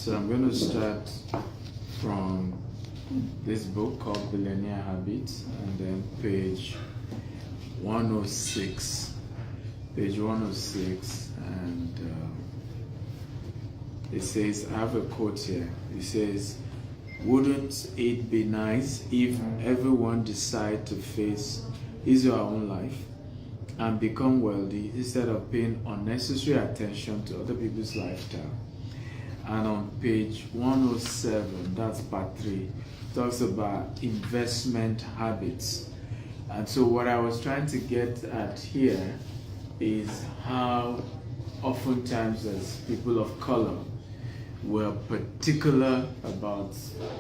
So I'm going to start from this book called Billionaire Habits, and then page 106. Page 106, and it says, I have a quote here. It says, "Wouldn't it be nice if everyone decided to face his or her own life and become wealthy instead of paying unnecessary attention to other people's lifestyle?" And on page 107, that's part 3, talks about investment habits. And so what I was trying to get at here is how oftentimes as people of color we're particular about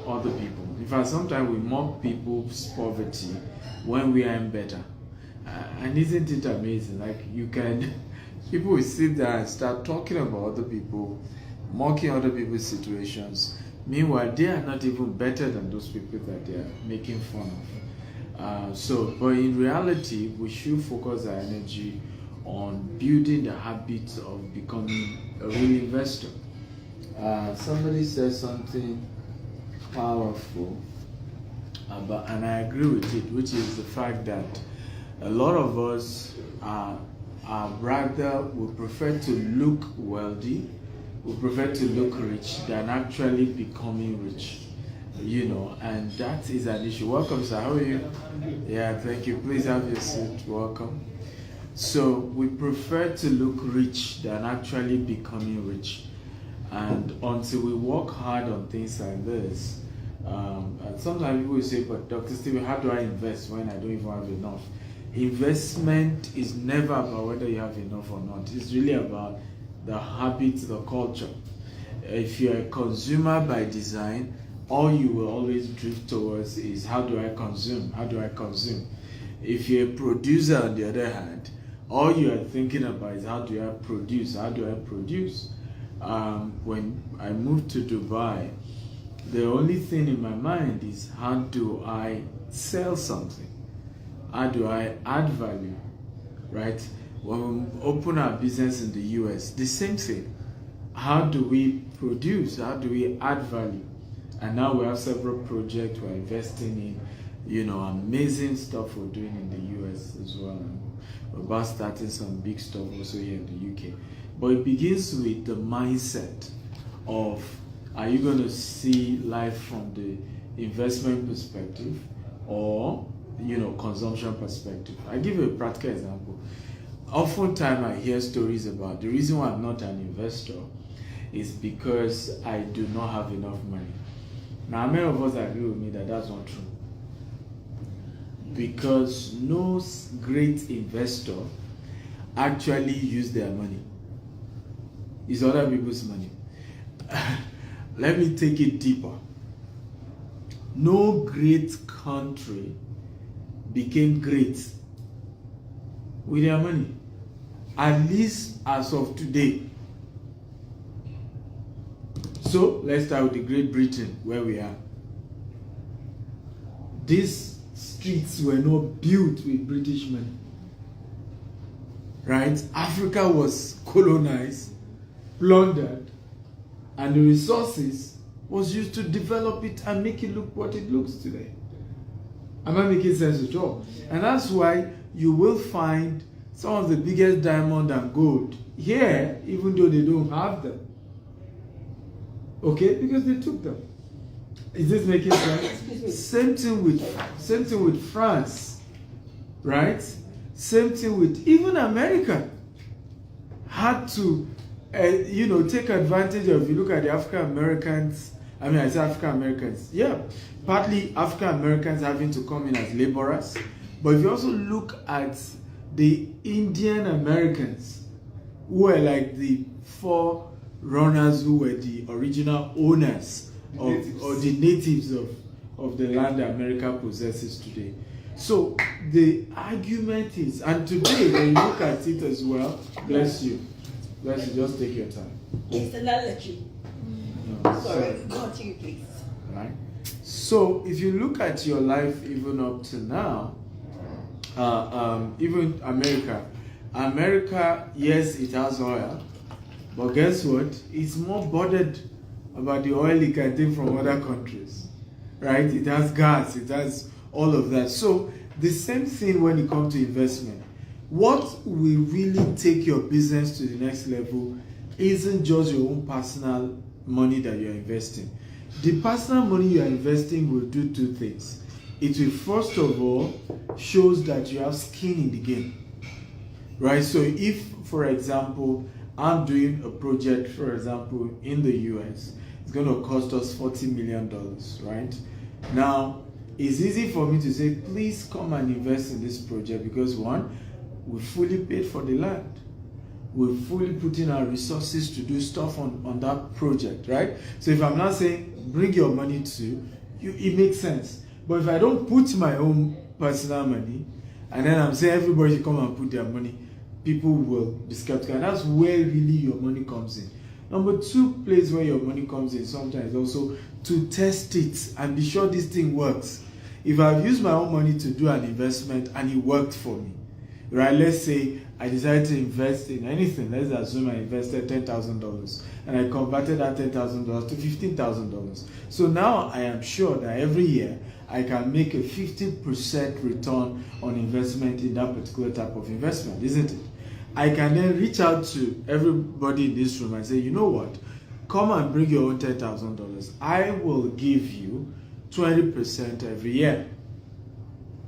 other people. In fact, sometimes we mock people's poverty when we are in better. And isn't it amazing? Like people will sit there and start talking about other people, mocking other people's situations. Meanwhile, they are not even better than those people that they are making fun of. But in reality, we should focus our energy on building the habits of becoming a real investor. Somebody said something powerful about, and I agree with it, which is the fact that a lot of us are rather would prefer to look wealthy, would prefer to look rich than actually becoming rich. And that is an issue. Welcome, sir. How are you? Yeah, thank you. Please have your seat. Welcome. So we prefer to look rich than actually becoming rich. And until we work hard on things like this, and sometimes people will say, but Dr. Stephen, how do I invest when I don't even have enough? Investment is never about whether you have enough or not. It's really about the habits, the culture. If you're a consumer by design, all you will always drift towards is how do I consume? How do I consume? If you're a producer, on the other hand, all you are thinking about is how do I produce? How do I produce? When I moved to Dubai, the only thing in my mind is how do I sell something? How do I add value? Right? When we open our business in the US, the same thing. How do we produce? How do we add value? And now we have several projects we're investing in, amazing stuff we're doing in the US as well. We're about starting some big stuff also here in the UK. But it begins with the mindset of, are you going to see life from the investment perspective or, consumption perspective? I give you a practical example. Oftentimes I hear stories about the reason why I'm not an investor is because I do not have enough money. Now, many of us agree with me that that's not true. Because no great investor actually use their money. It's other people's money. Let me take it deeper. No great country became great with their money, at least as of today. So let's start with the Great Britain, where we are. These streets were not built with British money, right? Africa was colonized, plundered, and the resources was used to develop it and make it look what it looks today. Am I making sense at all? And that's why you will find some of the biggest diamond and gold here, even though they don't have them. Okay, because they took them. Is this making sense? Same thing with France, right? Same thing with even America. Had to, take advantage of. You look at the African Americans. I mean, I say African Americans. Yeah, partly African Americans having to come in as laborers, but if you also look at the Indian Americans, who were like the forerunners, who were the original owners or the natives of the land that America possesses today. So the argument is, and today when you look at it as well, bless you, just take your time. Yes, and I'll let you. No, Sorry, continue, please. Right. So if you look at your life even up to now, even America, yes, it has oil, but guess what? It's more bordered about the oil it can take from other countries, right? It has gas, it has all of that. So the same thing when it comes to investment. What will really take your business to the next level isn't just your own personal money that you're investing. The personal money you're investing will do two things. It will first of all shows that you have skin in the game, right? So if, for example, I'm doing a project, for example, in the US, it's going to cost us $40 million, right? Now, it's easy for me to say, please come and invest in this project because one, we fully paid for the land. We're fully putting our resources to do stuff on that project, right? So if I'm not saying, bring your money to you, it makes sense. But if I don't put my own personal money, and then I'm saying everybody should come and put their money, people will be skeptical. And that's where really your money comes in. Number two place where your money comes in sometimes also to test it and be sure this thing works. If I've used my own money to do an investment and it worked for me, right? Let's say I decided to invest in anything. Let's assume I invested $10,000 and I converted that $10,000 to $15,000. So now I am sure that every year I can make a 50% return on investment in that particular type of investment, isn't it? I can then reach out to everybody in this room and say, you know what? Come and bring your own $10,000. I will give you 20% every year.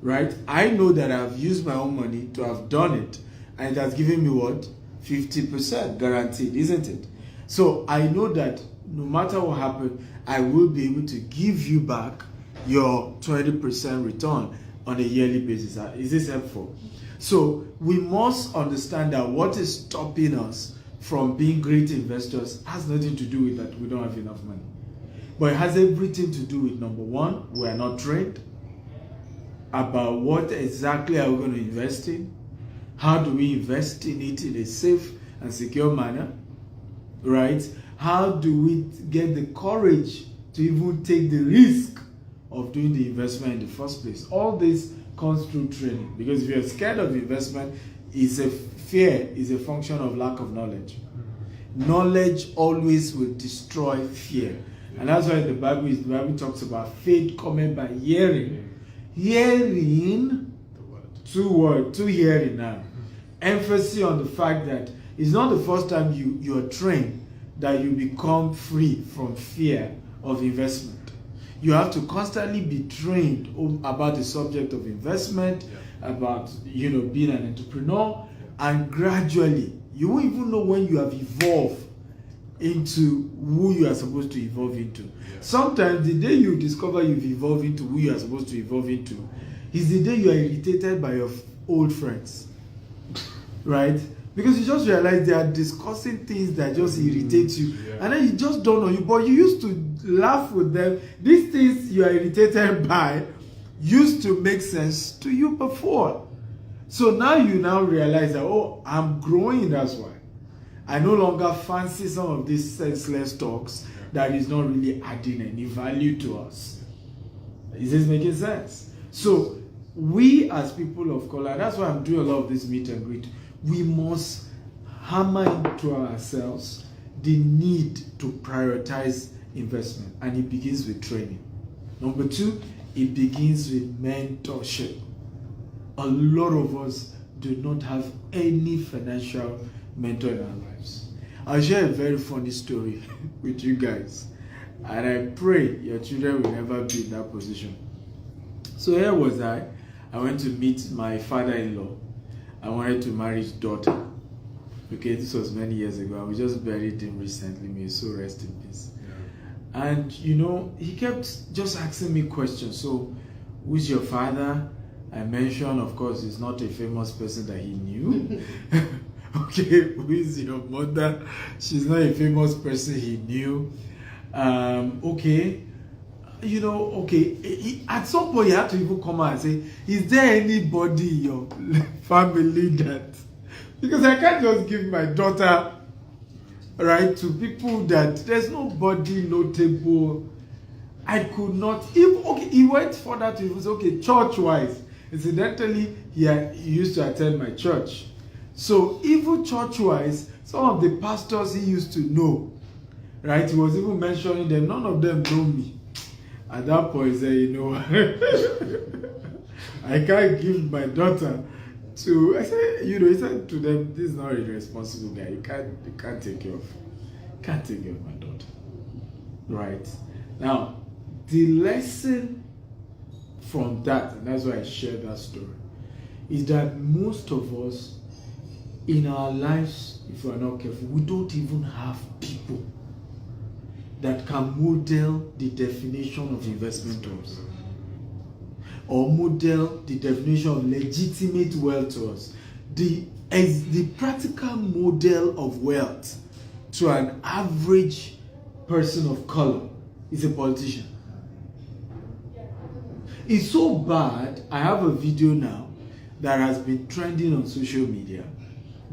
Right? I know that I've used my own money to have done it, and it has given me what? 50% guaranteed, isn't it? So I know that no matter what happens, I will be able to give you back your 20% return on a yearly basis. Is this helpful? So we must understand that what is stopping us from being great investors has nothing to do with that we don't have enough money. But it has everything to do with, number one, we are not trained about what exactly are we going to invest in. How do we invest in it in a safe and secure manner, right? How do we get the courage to even take the risk of doing the investment in the first place? All this comes through training, because if you're scared of investment, it's a fear, is a function of lack of knowledge. Knowledge always will destroy fear. And that's why the Bible talks about faith coming by hearing. Hearing, two hearing now. Emphasis on the fact that it's not the first time you are trained that you become free from fear of investment. You have to constantly be trained about the subject of investment, about being an entrepreneur, and gradually you won't even know when you have evolved into who you are supposed to evolve into. Yeah. Sometimes the day you discover you've evolved into who you are supposed to evolve into is the day you are irritated by your old friends, right? Because you just realize they are discussing things that just irritate you, and then you just don't know. But you used to laugh with them. These things you are irritated by used to make sense to you before. So now you realize that, oh, I'm growing, that's why. I no longer fancy some of these senseless talks that is not really adding any value to us. Is this making sense? So we as people of color, that's why I'm doing a lot of this meet and greet, we must hammer into ourselves the need to prioritize investment, and it begins with training. Number two, it begins with mentorship. A lot of us do not have any financial mentor in our lives. I'll share a very funny story with you guys, and I pray your children will never be in that position. So here was I went to meet my father-in-law. I wanted to marry his daughter. Okay, this was many years ago. We just buried him recently. May his soul rest in peace. Yeah. And he kept just asking me questions. So, who's your father? I mentioned, of course, he's not a famous person that he knew. Okay, who is your mother? She's not a famous person he knew. Okay. At some point, you have to even come out and say, is there anybody in your family that... Because I can't just give my daughter, right, to people that there's nobody notable. I could not... he went further to even say, okay, church-wise. Incidentally, he used to attend my church. So even church-wise, some of the pastors he used to know, right? He was even mentioning them. None of them know me. At that point, he said, you know, I can't give my daughter to. I said, you know, he said to them, this is not a responsible guy. You can't take care of my daughter, right? Now, the lesson from that, and that's why I shared that story, is that most of us in our lives, if we are not careful, we don't even have people that can model the definition of investment to us, or model the definition of legitimate wealth to us. The practical model of wealth to an average person of color is a politician. It's so bad. I have a video now that has been trending on social media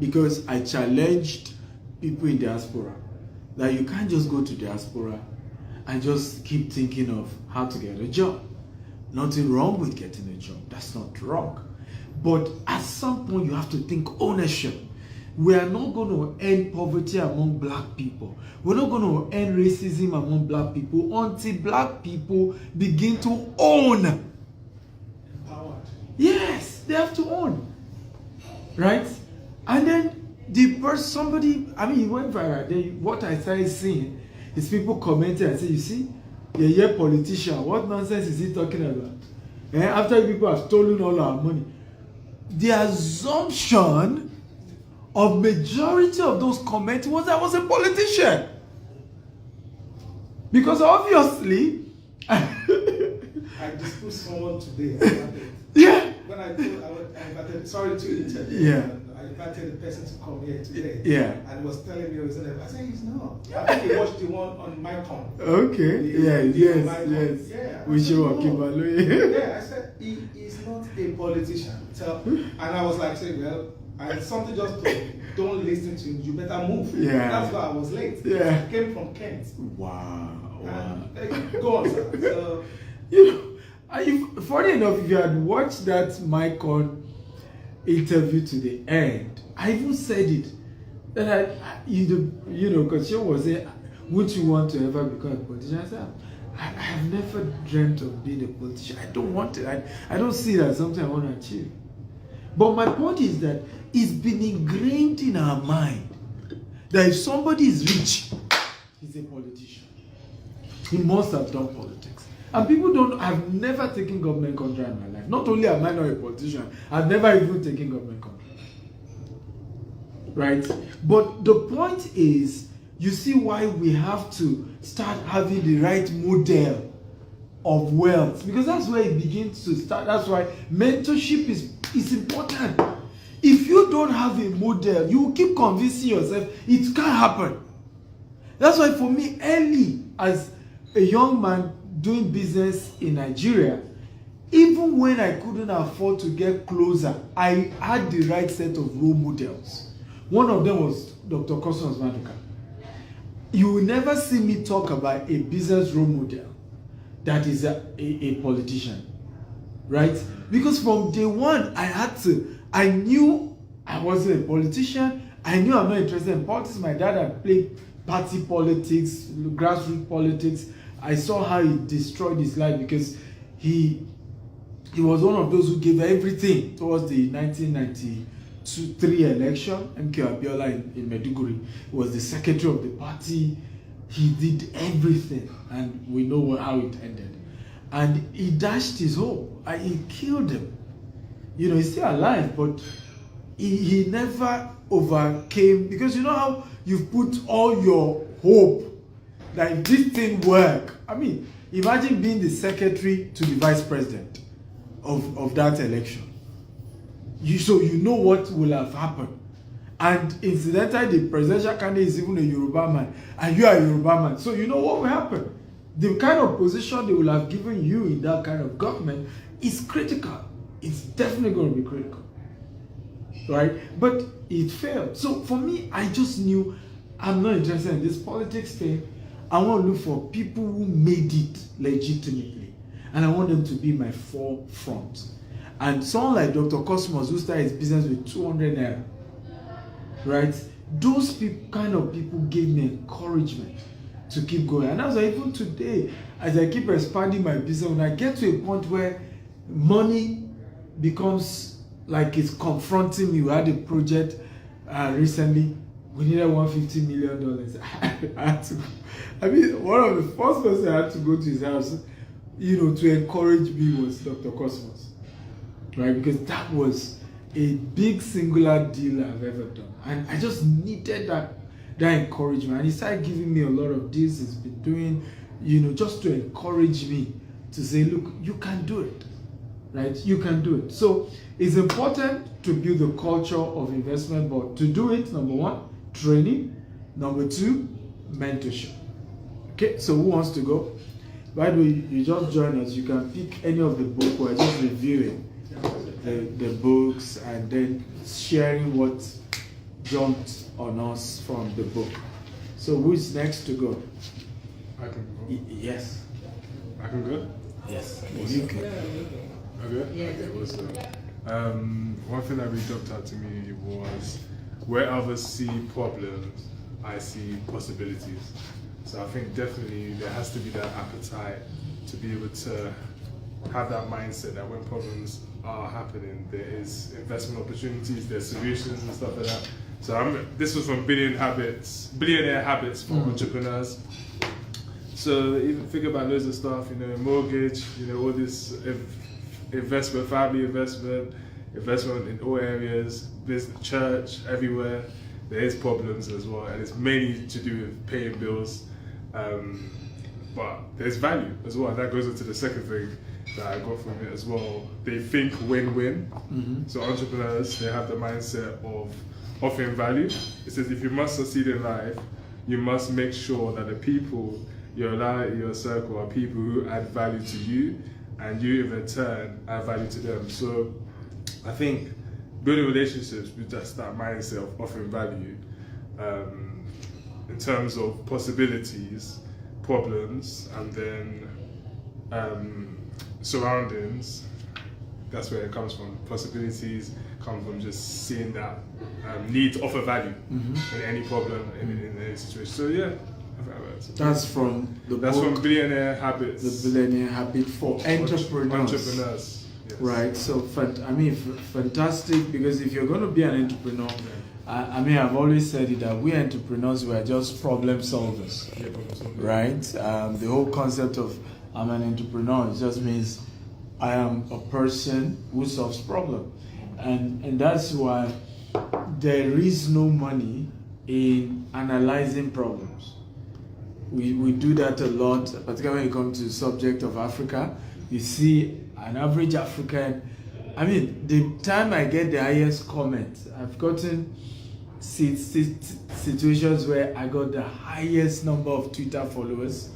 because I challenged people in diaspora that you can't just go to diaspora and just keep thinking of how to get a job. Nothing wrong with getting a job. That's not wrong. But at some point, you have to think ownership. We are not going to end poverty among black people. We're not going to end racism among black people until black people begin to own. Empowered. Yes, they have to own. Right? And then somebody, I mean, it went viral. What I started seeing is people commenting and say, you see, the politician, what nonsense is he talking about? After people have stolen all our money. The assumption of majority of those comments was I was a politician. Because obviously I disposed someone today. yeah. When I invited, sorry to interview. Yeah. I invited the person to come here today. Yeah. And he was telling me he was in there. I said he's not. I think he watched the one on my con. Okay. Yes. Yeah. We should walk him alone. Yeah, I said he is not a politician. So, and I was like saying, well, and something just told me, don't listen to him, you better move. Yeah. That's why I was late. Yeah. I came from Kent. Wow. Go on, sir. So, you know, funny enough, if you had watched that Mycon interview to the end, I even said it. That you know, because she was saying, would you want to ever become a politician? I said, I have never dreamt of being a politician. I don't want it. I don't see it as something I want to achieve. But my point is that it's been ingrained in our mind that if somebody is rich, he's a politician. He must have done politics. And people don't, I've never taken government contract in my life. Not only am I not a politician, I've never even taken government contract. Right? But the point is, you see why we have to start having the right model of wealth. Because that's where it begins to start. That's why mentorship is important. If you don't have a model, you will keep convincing yourself it can't happen. That's why for me, early as a young man doing business in Nigeria, even when I couldn't afford to get closer, I had the right set of role models. One of them was Dr. Cosmos Maduka. You will never see me talk about a business role model that is a politician, right? Because from day one, I knew I wasn't a politician. I knew I'm not interested in politics. My dad had played party politics, grassroots politics. I saw how he destroyed his life because he was one of those who gave everything towards the 1993 election. MK Abiola in Maiduguri was the secretary of the party. He did everything, and we know how it ended. And he dashed his hope. He killed him. You know, he's still alive, but he never overcame, because you know how you've put all your hope that if this thing work. I mean, imagine being the secretary to the vice president of that election. So you know what will have happened. And incidentally, the presidential candidate is even a Yoruba man, and you are a Yoruba man. So you know what will happen. The kind of position they will have given you in that kind of government is critical. It's definitely going to be critical. Right? But it failed. So for me, I just knew I'm not interested in this politics thing. I want to look for people who made it legitimately. And I want them to be my forefront. And someone like Dr. Cosmos, who started his business with 200 naira, right? Those kind of people gave me encouragement to keep going. And that's why even today, as I keep expanding my business, when I get to a point where money becomes like it's confronting me. We had a project recently. We needed $150 million. I had to. I mean, one of the first person I had to go to his house, to encourage me was Dr. Cosmos, right? Because that was a big singular deal I've ever done, and I just needed that encouragement. And he started giving me a lot of deals he's been doing, just to encourage me to say, look, you can do it, right? You can do it. So it's important to build a culture of investment, but to do it, number one, training. Number two, mentorship. Okay, so who wants to go? By the way, you just join us. You can pick any of the book. We're just reviewing the books and then sharing what jumped on us from the book. So who is next to go? I can go. Yes. I can go? Yes. Awesome. You can. Okay? Yeah. Okay, awesome. One thing that really jumped out to me was where others see problems, I see possibilities. So I think definitely there has to be that appetite to be able to have that mindset that when problems are happening, there is investment opportunities, there's solutions and stuff like that. So this was from Billionaire Habits for Entrepreneurs. So even think about loads of stuff, mortgage, all this investment, family investment in all areas, business, church, everywhere. There is problems as well, and it's mainly to do with paying bills. But there's value as well, and that goes into the second thing that I got from it as well. They think win-win. Mm-hmm. So entrepreneurs, they have the mindset of offering value. It says if you must succeed in life, you must make sure that the people you allow in your circle are people who add value to you, and you in return add value to them. So I think building relationships with just that mindset of offering value, in terms of possibilities, problems, and then surroundings. That's where it comes from. Possibilities come from just seeing that need to offer value in any problem, in any situation. So yeah, that's from the That's book, from Billionaire Habits. The Billionaire Habit for Entrepreneurs. Yes. Right. So fantastic, because if you're going to be an entrepreneur, I've always said it that we entrepreneurs, we are just problem solvers, right? The whole concept of I'm an entrepreneur, it just means I am a person who solves problems, and that's why there is no money in analyzing problems. We do that a lot, particularly when it comes to the subject of Africa. You see an average African, the time I get the highest comment, I've gotten situations where I got the highest number of Twitter followers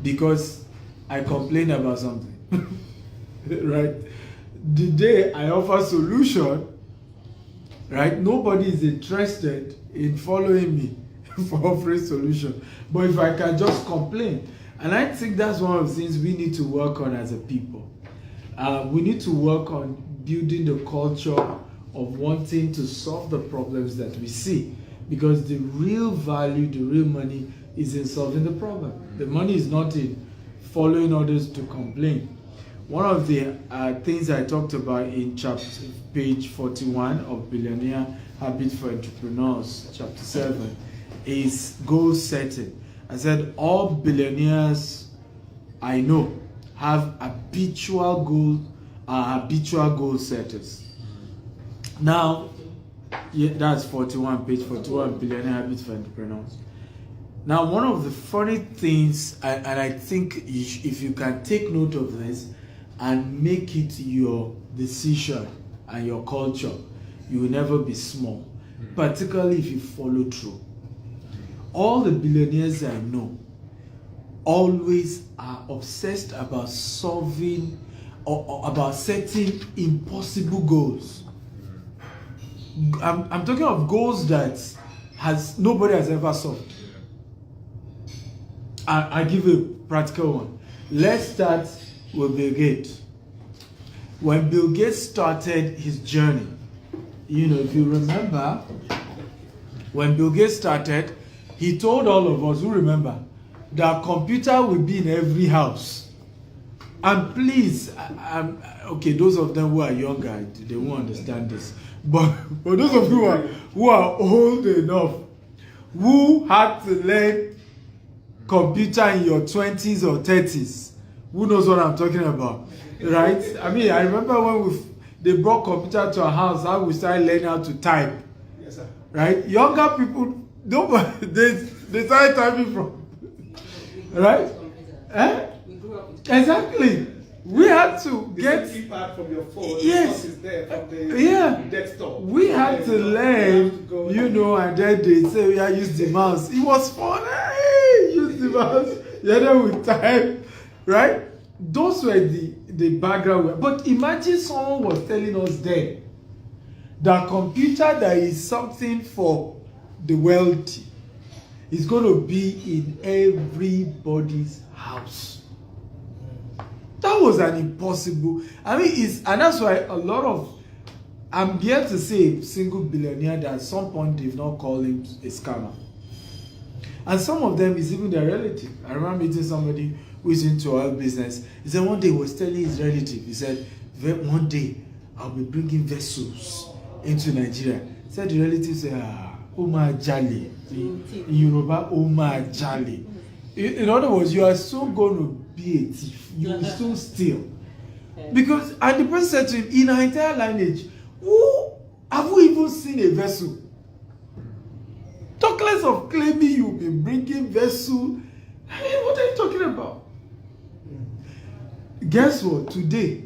because I complained about something. Right? The day I offer solution, right, nobody is interested in following me for offering solution. But if I can just complain, and I think that's one of the things we need to work on as a people. We need to work on building the culture of wanting to solve the problems that we see, because the real value, the real money is in solving the problem. The money is not in following others to complain. One of the things I talked about in page 41 of Billionaire Habits for Entrepreneurs, chapter 7, is goal setting. I said all billionaires I know have habitual goal setters. Now, that's 41, page 41, Billionaire Habits for Entrepreneurs. Now, one of the funny things, and I think if you can take note of this and make it your decision and your culture, you will never be small, particularly if you follow through. All the billionaires I know always are obsessed about solving or about setting impossible goals. I'm talking of goals that nobody has ever solved. I give a practical one. Let's start with Bill Gates. When Bill Gates started his journey, if you remember, when Bill Gates started, he told all of us, who remember, that computer will be in every house. And please, okay, those of them who are younger, they won't understand this. But those of you who are old enough, who had to learn computer in your 20s or 30s, who knows what I'm talking about, right? I mean, I remember when they brought computer to our house, how we started learning how to type. Yes, sir. Right? Younger people, they started typing from, right? Eh? We grew up with Exactly. We had to The get, keypad from your phone. Yes. The is there from the Yeah. desktop. we had to learn, you know, and then they say, yeah, use the mouse. It was fun. Hey, use the mouse. Yeah, then we type, right? Those were the background. But imagine someone was telling us then that computer that is something for the wealthy is going to be in everybody's house. That was an impossible. I mean, and that's why a lot of, I'm here to say single billionaire that at some point they've not called him a scammer. And some of them is even their relative. I remember meeting somebody who is into oil business. He said one day he was telling his relative, he said, one day I'll be bringing vessels into Nigeria. He said the relative said, Oma Jali. In Yoruba, Oma Jali. In other words, you are so going to be a thief. You will still steal. Because, and the person said to him, in our entire lineage, have we even seen a vessel? Talk less of claiming you'll be bringing vessel. I mean, what are you talking about? Guess what? Today,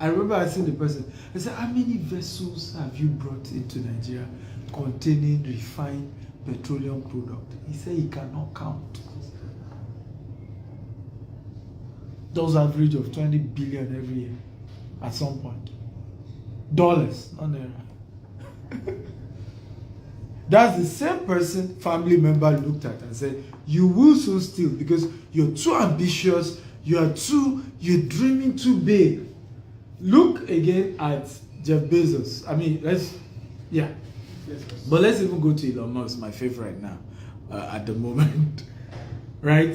I remember asking the person, I said, how many vessels have you brought into Nigeria containing refined petroleum product? He said he cannot count. Those average of 20 billion every year at some point. Dollars, not naira. That's the same person family member looked at and said, you will soon steal because you're too ambitious, you're dreaming too big. Look again at Jeff Bezos. I mean, but let's even go to Elon Musk, my favorite now, at the moment. Right?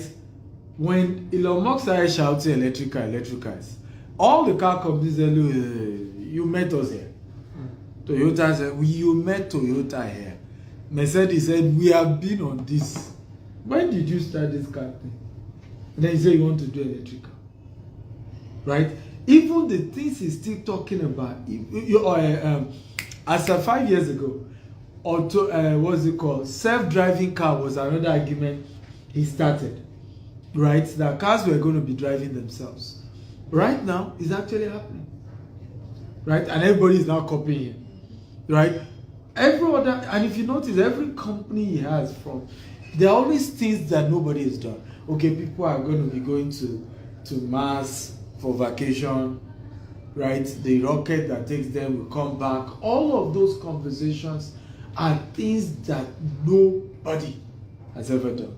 When Elon Musk started shouting electric cars, all the car companies said, you met us here. Toyota said, you met Toyota here. Mercedes said, we have been on this. When did you start this car thing? And then you say you want to do electric car. Right? Even the things he's still talking about, as of 5 years ago, what's it called? Self-driving car was another argument he started. Right? That cars were going to be driving themselves. Right now, it's actually happening. Right? And everybody is now copying him. Right? And if you notice, every company he has there are always things that nobody has done. Okay, people are going to be going to Mars for vacation, right? The rocket that takes them will come back. All of those conversations are things that nobody has ever done.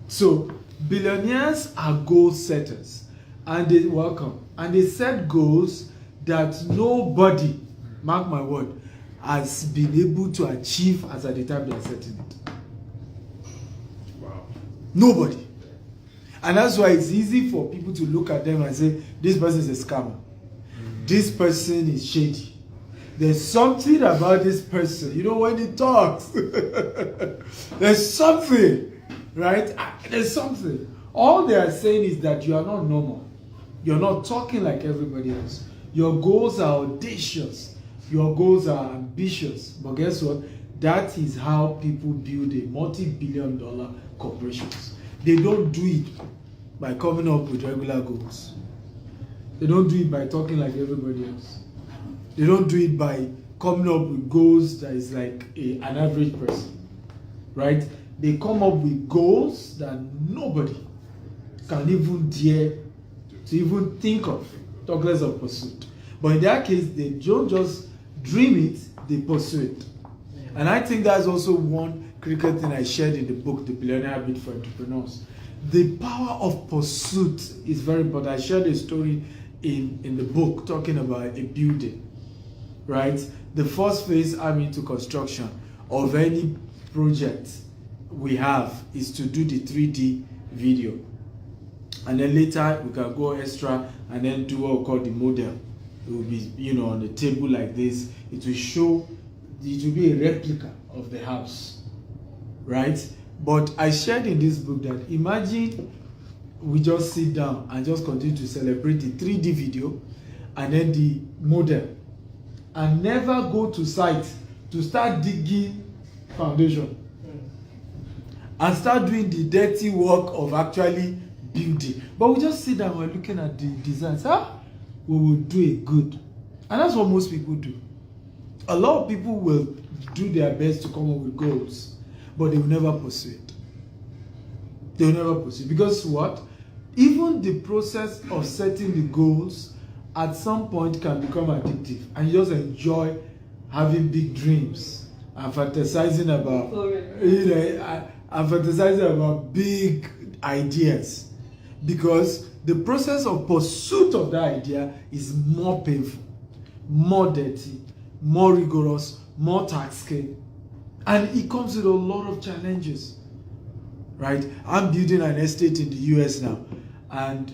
So, billionaires are goal setters, and they set goals that nobody, mark my word, has been able to achieve as at the time they are setting it. Wow. Nobody. And that's why it's easy for people to look at them and say, this person is a scammer. This person is shady. There's something about this person. You know, when he talks, there's something, right? There's something. All they are saying is that you are not normal. You're not talking like everybody else. Your goals are audacious. Your goals are ambitious. But guess what? That is how people build a multi-billion-dollar corporations. They don't do it by coming up with regular goals. They don't do it by talking like everybody else. They don't do it by coming up with goals that is like an average person. Right? They come up with goals that nobody can even dare to even think of, talk less of pursuit. But in that case, they don't just dream it, they pursue it. And I think that's also one critical thing I shared in the book, The Billionaire Habit for Entrepreneurs. The power of pursuit is very important. I shared a story in the book talking about a building, right? The first phase I'm into construction of any project we have is to do the 3D video. And then later we can go extra and then do what we call the model. It will be, on the table like this. It will show, it will be a replica of the house, right? But I shared in this book that imagine we just sit down and just continue to celebrate the 3D video and then the model, and never go to site to start digging foundation and start doing the dirty work of actually building. But we just sit down, we're looking at the designs. We will do it good. And that's what most people do. A lot of people will do their best to come up with goals, but they will never pursue it. They will never pursue it. Because what? Even the process of setting the goals at some point can become addictive, and you just enjoy having big dreams and fantasizing about, and fantasizing about big ideas, because the process of pursuit of that idea is more painful, more dirty, more rigorous, more taxing, and it comes with a lot of challenges, right? I'm building an estate in the US now, and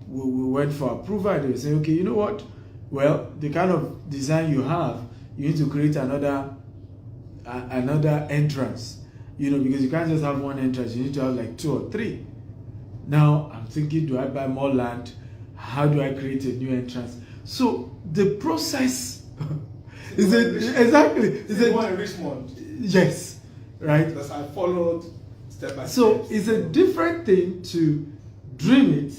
we went for approval, and they were saying, okay, you know what? Well, the kind of design you have, you need to create another entrance, because you can't just have one entrance, you need to have like 2 or 3. Now I'm thinking, do I buy more land? How do I create a new entrance? So the process is one Richmond. Yes, right. Because I followed step by step. So it's a different thing to dream it,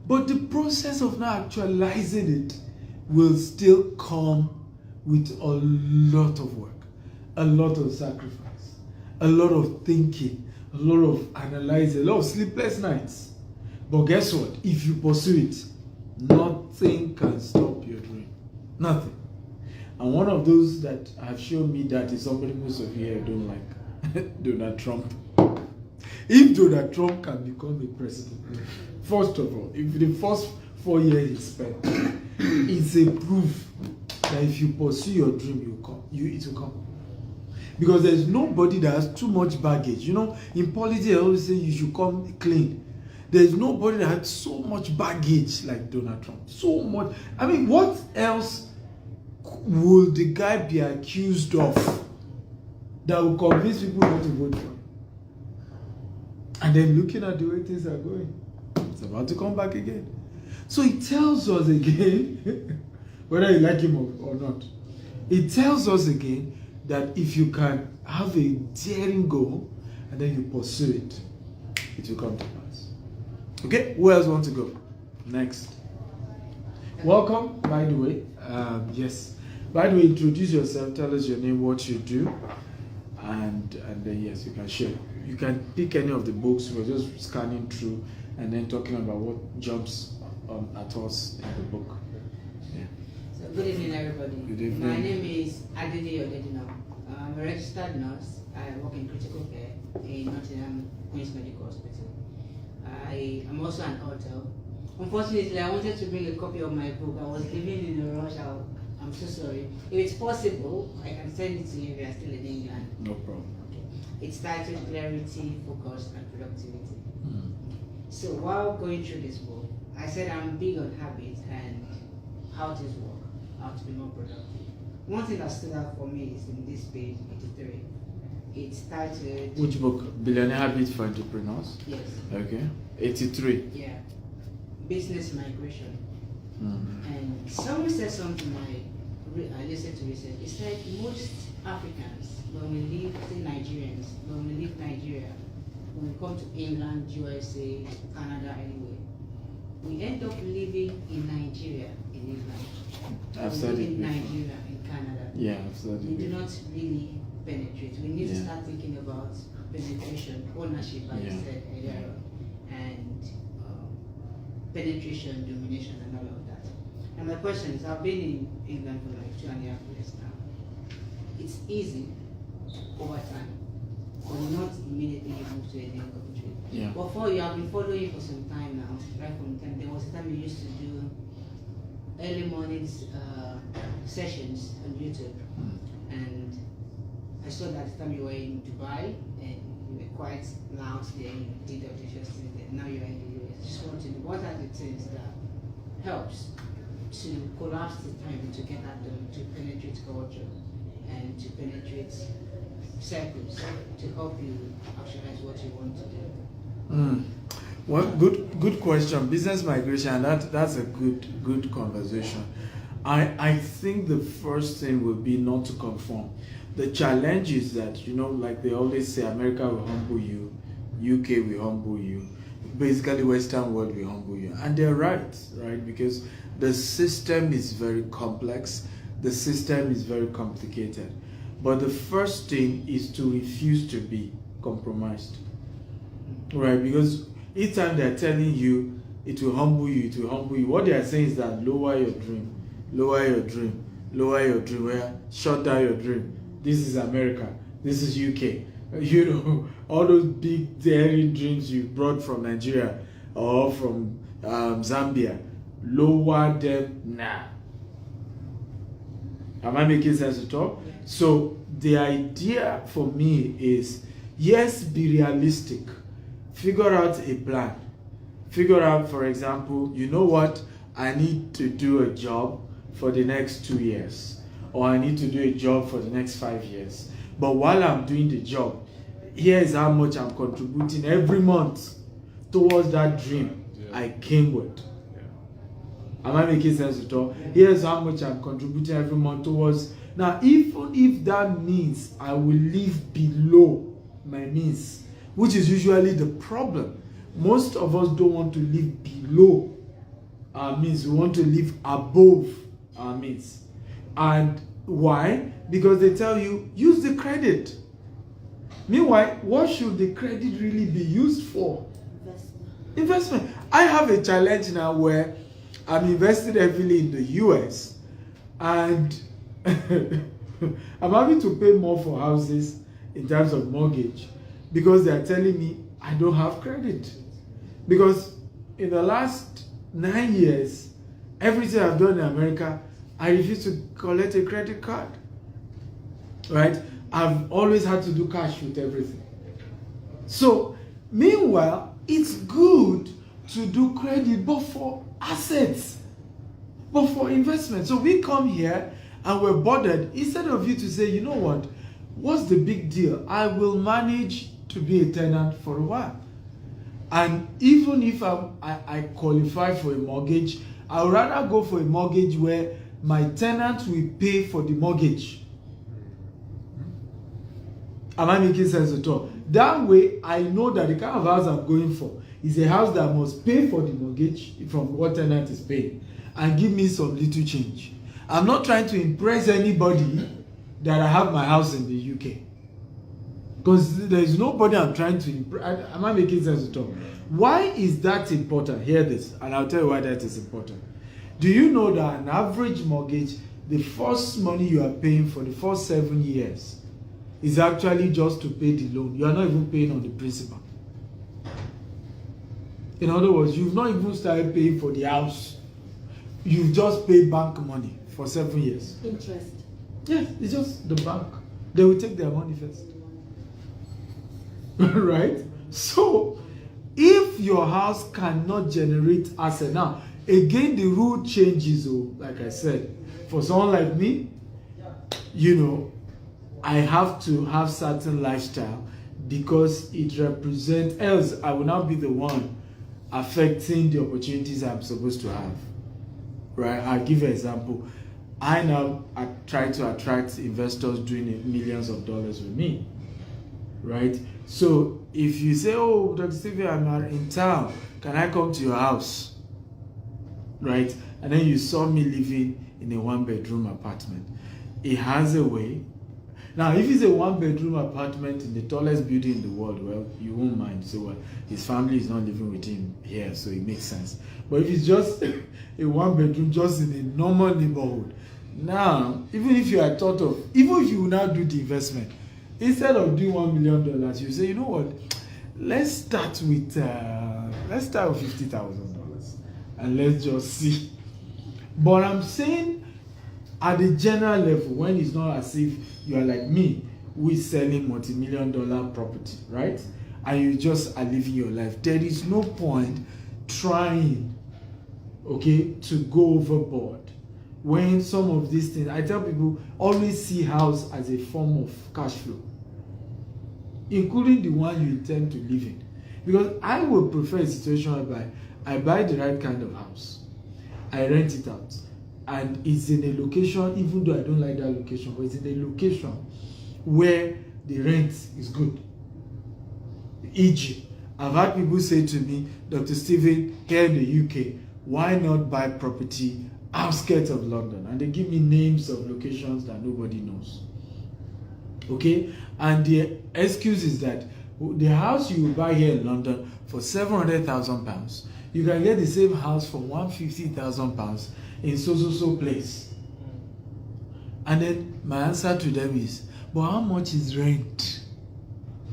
but the process of now actualizing it will still come with a lot of work, a lot of sacrifice, a lot of thinking, a lot of analyzing, a lot of sleepless nights. But guess what? If you pursue it, nothing can stop your dream. Nothing. And one of those that have shown me that is somebody most of you here don't like, Donald Trump. If Donald Trump can become a president, first of all, if the first 4 years he spent, it's a proof that if you pursue your dream, it will come. Because there's nobody that has too much baggage. In politics, I always say you should come clean. There's nobody that had so much baggage like Donald Trump. So much. I mean, what else will the guy be accused of that will convince people not to vote for him? And then looking at the way things are going, it's about to come back again. So it tells us again, whether you like him or not, it tells us again that if you can have a daring goal and then you pursue it, it will come to pass. Okay, who else wants to go? Next. Welcome, by the way. Yes. By the way, introduce yourself, tell us your name, what you do, and then yes, you can share. You can pick any of the books. We're just scanning through and then talking about what jumps at us in the book. Yeah. So good evening, everybody. Good evening. My name is Adini Odedino. I'm a registered nurse. I work in critical care in Nottingham Queen's Medical Hospital. I am also an author. Unfortunately, I wanted to bring a copy of my book. I was living in a rush. I'm so sorry. If it's possible, I can send it to you if you are still in England. No problem. Okay. It's titled Clarity, Focus, and Productivity. So while going through this book, I said I'm big on habits and how things work, how to be more productive. One thing that stood out for me is in this page 83. It's titled... Which book? Billionaire Habits for Entrepreneurs? Yes. Okay. 83. Yeah. Business migration. And someone said something I listened to recently. It said most Africans, when we leave, say Nigerians, when we leave Nigeria, when we come to England, USA, Canada, anywhere, we end up living in Nigeria, in England. I've said it in before. Nigeria, in Canada. Yeah, I've said it We do before. not really penetrate. We need to start thinking about penetration, ownership, as you said earlier on, and penetration, domination, and all of that. And my question is, I've been in England for like 2.5 years now. It's easy over time, but not immediately you move to a new country. Yeah. But for you, I've been following you for some time now, right from the time. There was a time you used to do early mornings sessions on YouTube, and I saw that time you were in Dubai and you were quite loud there, you did audacious things there, now you're in the US. Just want to know what are the things that helps to collapse the time to get that done, to penetrate culture and to penetrate circles, to help you actualize what you want to do. Well, good question. Business migration, that's a good conversation. I think the first thing would be not to conform. The challenge is that, like they always say, America will humble you, UK will humble you, basically Western world will humble you. And they're right? Because the system is very complex, the system is very complicated. But the first thing is to refuse to be compromised. Right? Because each time they're telling you it will humble you, what they are saying is that lower your dream, well, shut down your dream. This is America, this is UK. All those big daring dreams you brought from Nigeria or from Zambia, lower them now. Am I making sense at all? Yeah. So the idea for me is, yes, be realistic. Figure out a plan. Figure out, for example, you know what? I need to do a job for the next 2 years. Or I need to do a job for the next 5 years. But while I'm doing the job, here is how much I'm contributing every month towards that dream I came with. Am I making sense at all? Here's how much I'm contributing every month towards. Now, even if that means I will live below my means, which is usually the problem. Most of us don't want to live below our means. We want to live above our means. And why? Because they tell you, use the credit. Meanwhile, what should the credit really be used for? Investment. I have a challenge now where I'm invested heavily in the US and I'm having to pay more for houses in terms of mortgage because they are telling me I don't have credit. Because in the last 9 years, everything I've done in America, I refuse to collect a credit card. Right? I've always had to do cash with everything. So, meanwhile, it's good to do credit, but for assets, but for investment. So we come here and we're bothered. Instead of you to say, you know what, what's the big deal? I will manage to be a tenant for a while. And even if I qualify for a mortgage, I would rather go for a mortgage where my tenant will pay for the mortgage. Am I making sense at all? That way, I know that the kind of house I'm going for is a house that must pay for the mortgage from what tenant is paying and give me some little change. I'm not trying to impress anybody that I have my house in the UK. Because there is nobody I'm trying to impress. Am I making sense at all? Why is that important? Hear this, and I'll tell you why that is important. Do you know that an average mortgage, the first money you are paying for the first 7 years is actually just to pay the loan? You are not even paying on the principal. In other words, you've not even started paying for the house. You've just paid bank money for 7 years. Interest. Yes, it's just the bank. They will take their money first. Right? So, if your house cannot generate asset, now, again, the rule changes, like I said. For someone like me, I have to have certain lifestyle because it represents, else I will not be the one affecting the opportunities I'm supposed to have. Right? I'll give you an example. I try to attract investors doing millions of dollars with me. Right? So if you say, oh, Dr. Stevie, I'm not in town, can I come to your house? Right? And then you saw me living in a 1-bedroom apartment. It has a way. Now, if it's a 1-bedroom apartment in the tallest building in the world, well, you won't mind. So, well, his family is not living with him here, so it makes sense. But if it's just a 1-bedroom, just in a normal neighborhood, now, even if you are thought of, even if you will now do the investment, instead of doing $1 million, you say, you know what, let's start with $50,000 and let's just see. But I'm saying, at the general level, when it's not as if you are like me, who is selling multi-million-dollar property, right? And you just are living your life. There is no point trying, okay, to go overboard. When some of these things, I tell people, always see house as a form of cash flow, including the one you intend to live in. Because I would prefer a situation whereby I buy the right kind of house, I rent it out, and it's in a location, even though I don't like that location, but it's in a location where the rent is good. E.g., I've had people say to me, Dr. Stephen, here in the UK, why not buy property outskirts of London? And they give me names of locations that nobody knows. Okay? And the excuse is that the house you will buy here in London for £700,000, you can get the same house for £150,000 in so place. And then my answer to them is, but how much is rent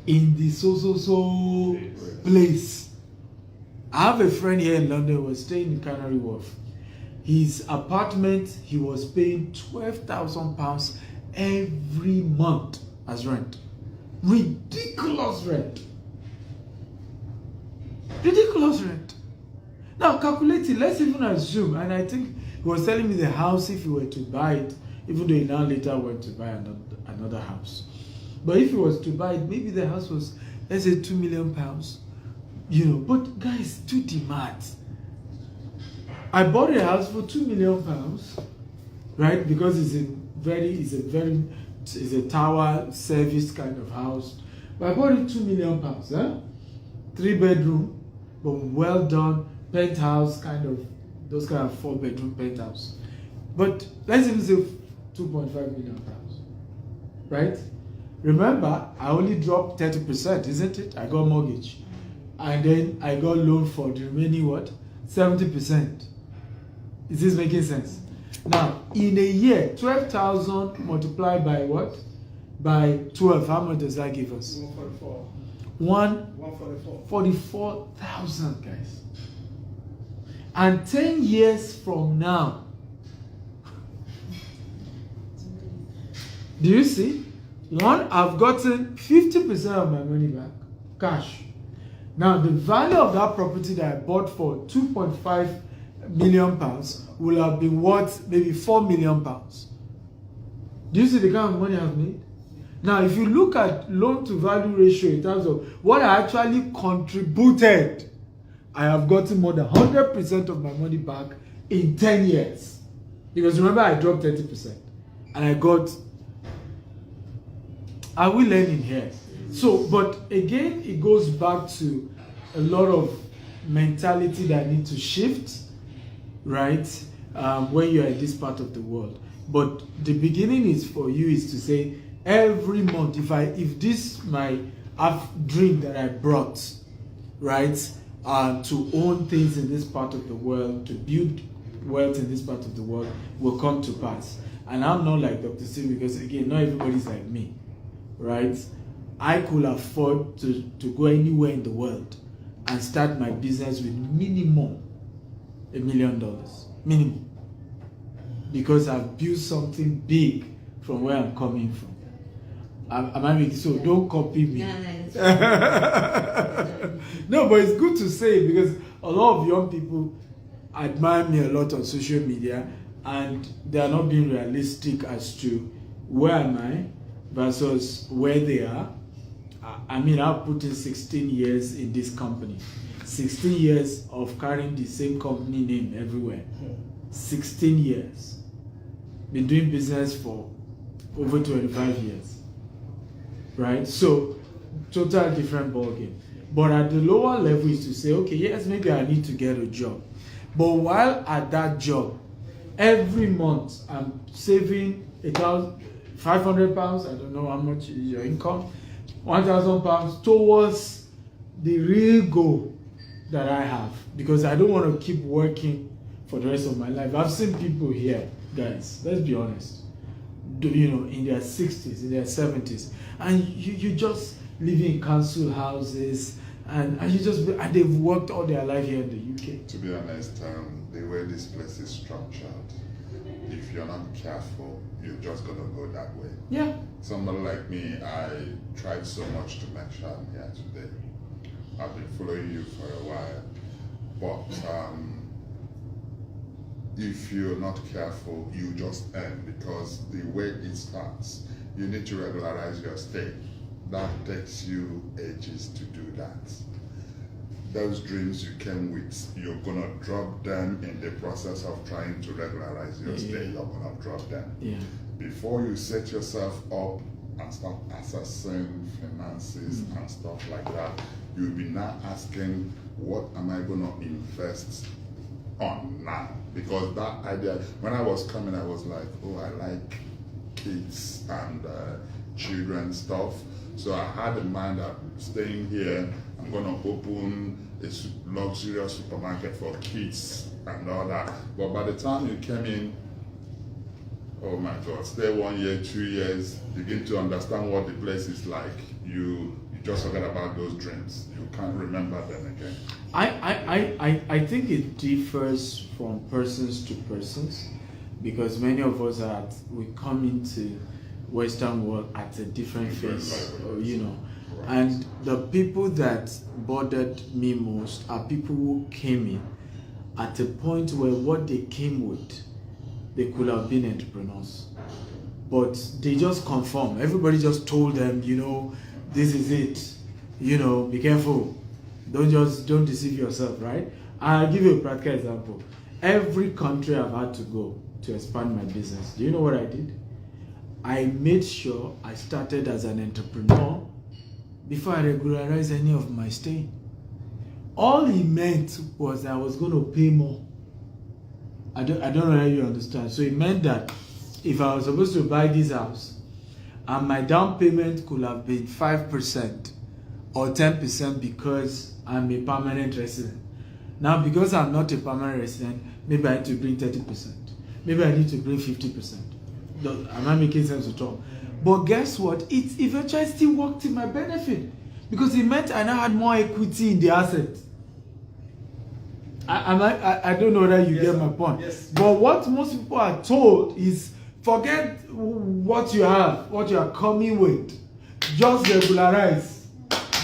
in the so place? I have a friend here in London who was staying in Canary Wharf. His apartment, he was paying £12,000 every month as rent. Ridiculous rent. Ridiculous rent. Now calculate it. Let's even assume, and I think he was telling me the house, if he were to buy it, even though he now later went to buy another house. But if he was to buy it, maybe the house was, let's say, £2 million. You know, but guys, do the math. I bought a house for £2 million, right? Because it's a tower service kind of house. But I bought it £2 million, 3-bedroom, but well done, penthouse kind of, those kind of 4-bedroom penthouse. But let's even say £2.5 million, right? Remember, I only dropped 30%, isn't it? I got mortgage. And then I got loan for the remaining what? 70%. Is this making sense? Now, in a year, 12,000 multiplied by what? By 12, how much does that give us? 144. 144. 44,000, guys. And 10 years from now, do you see? I've gotten 50% of my money back, cash. Now, the value of that property that I bought for £2.5 million will have been worth maybe £4 million. Do you see the kind of money I've made? Now, if you look at loan to value ratio in terms of what I actually contributed, I have gotten more than 100% of my money back in 10 years. Because remember, I dropped 30%. And I got... Are we learning here? So, but again, it goes back to a lot of mentality that need to shift, right? When you're in this part of the world. But the beginning is for you is to say, every month, if this my dream that I brought, right, to own things in this part of the world, to build wealth in this part of the world, will come to pass. And I'm not like Dr. Steve, because again, not everybody's like me, right? I could afford to go anywhere in the world and start my business with minimum $1 million, minimum, because I've built something big from where I'm coming from. Am I making so? Don't copy me. No, but it's good to say, because a lot of young people admire me a lot on social media, and they are not being realistic as to where am I versus where they are. I mean, I've put in 16 years in this company. 16 years of carrying the same company name everywhere. 16 years. Been doing business for over 25 years. Right? So, total different ballgame. But at the lower level is to say, okay, yes, maybe I need to get a job. But while at that job, every month I'm saving £500, I don't know how much is your income, £1,000 towards the real goal that I have, because I don't want to keep working for the rest of my life. I've seen people here, guys, let's be honest, in their 60s, in their 70s, and you just live in council houses, and they've worked all their life here in the UK. To be honest, the way this place is structured, if you're not careful, you're just gonna go that way. Yeah. Somebody like me, I tried so much to make sure I'm here today. I've been following you for a while, but if you're not careful, you just end, because the way it starts, you need to regularize your stay. That takes you ages to do that. Those dreams you came with, you're gonna drop them in the process of trying to regularize your stay. You're gonna drop them. Yeah. Before you set yourself up and start assessing finances and stuff like that, you'll be now asking, what am I gonna invest on now? Because that idea, when I was coming, I was like, oh, I like kids and children stuff. So I had in mind that staying here, I'm gonna open a luxurious supermarket for kids and all that. But by the time you came in, oh my God, stay 1 year, 2 years, begin to understand what the place is like. You just forget about those dreams. You can't remember them again. I think it differs from persons to persons, because many of us we come into Western world at a different phase, you know. Right. And the people that bothered me most are people who came in at a point where what they came with, they could have been entrepreneurs, but they just conform. Everybody just told them, you know, this is it, you know, be careful, don't deceive yourself, right? I'll give you a practical example. Every country I've had to go to expand my business, do you know what I did? I made sure I started as an entrepreneur before I regularized any of my stay. All he meant was I was going to pay more. I don't know how you understand. So it meant that if I was supposed to buy this house and my down payment could have been 5% or 10% because I'm a permanent resident. Now, because I'm not a permanent resident, maybe I need to bring 30%. Maybe I need to bring 50%. Am I making sense at all? But guess what? It eventually still worked in my benefit, because it meant I now had more equity in the asset. I don't know whether you get my point. Yes. But what most people are told is, forget what you have, what you are coming with. Just regularize.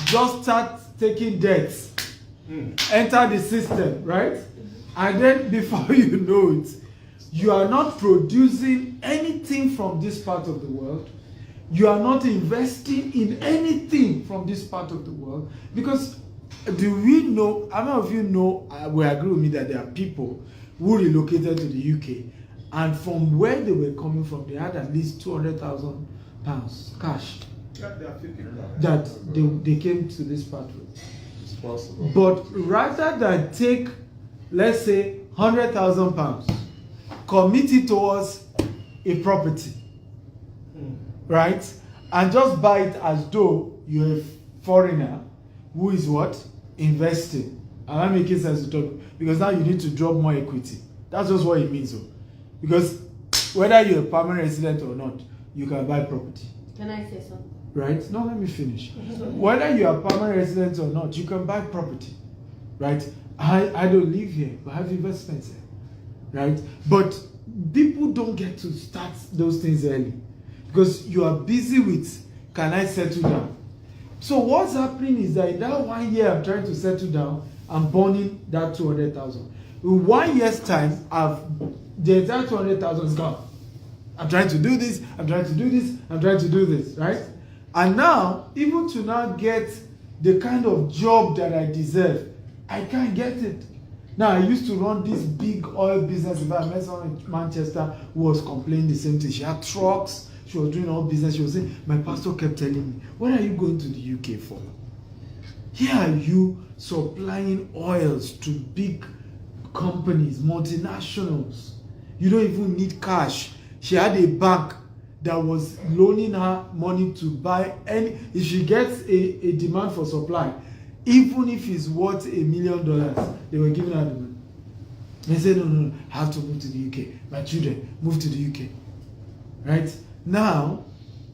Just start taking debts. Enter the system, right? And then before you know it, you are not producing anything from this part of the world. You are not investing in anything from this part of the world. Because do we know, how many of you know, will agree with me that there are people who relocated to the UK, and from where they were coming from, they had at least £200,000 cash Yeah, there are few people that they came to this part with. It's possible. But rather than take, let's say, £100,000, commit it towards a property, right? And just buy it as though you're a foreigner who is what? Investing. And that makes sense to talk, because now you need to drop more equity. That's just what it means, though. Because whether you're a permanent resident or not, you can buy property. Can I say something? Right? No, let me finish. Whether you are permanent resident or not, you can buy property. Right? I don't live here, but I have investments here. Right? But people don't get to start those things early, because you are busy with, can I settle down? So what's happening is that in that 1 year I'm trying to settle down, I'm burning that 200,000. In 1 year's time, the entire 200,000 is gone. I'm trying to do this, I'm trying to do this, I'm trying to do this, right? And now, even to now get the kind of job that I deserve, I can't get it. Now, I used to run this big oil business. If I met someone in Manchester who was complaining the same thing. She had trucks, she was doing all business. She was saying, my pastor kept telling me, what are you going to the UK for? Here are you supplying oils to big companies, multinationals. You don't even need cash. She had a bank that was loaning her money to buy any, if she gets a demand for supply, even if it's worth $1 million, they were giving her the money. They said, no, I have to move to the UK. My children, move to the UK. Right? Now,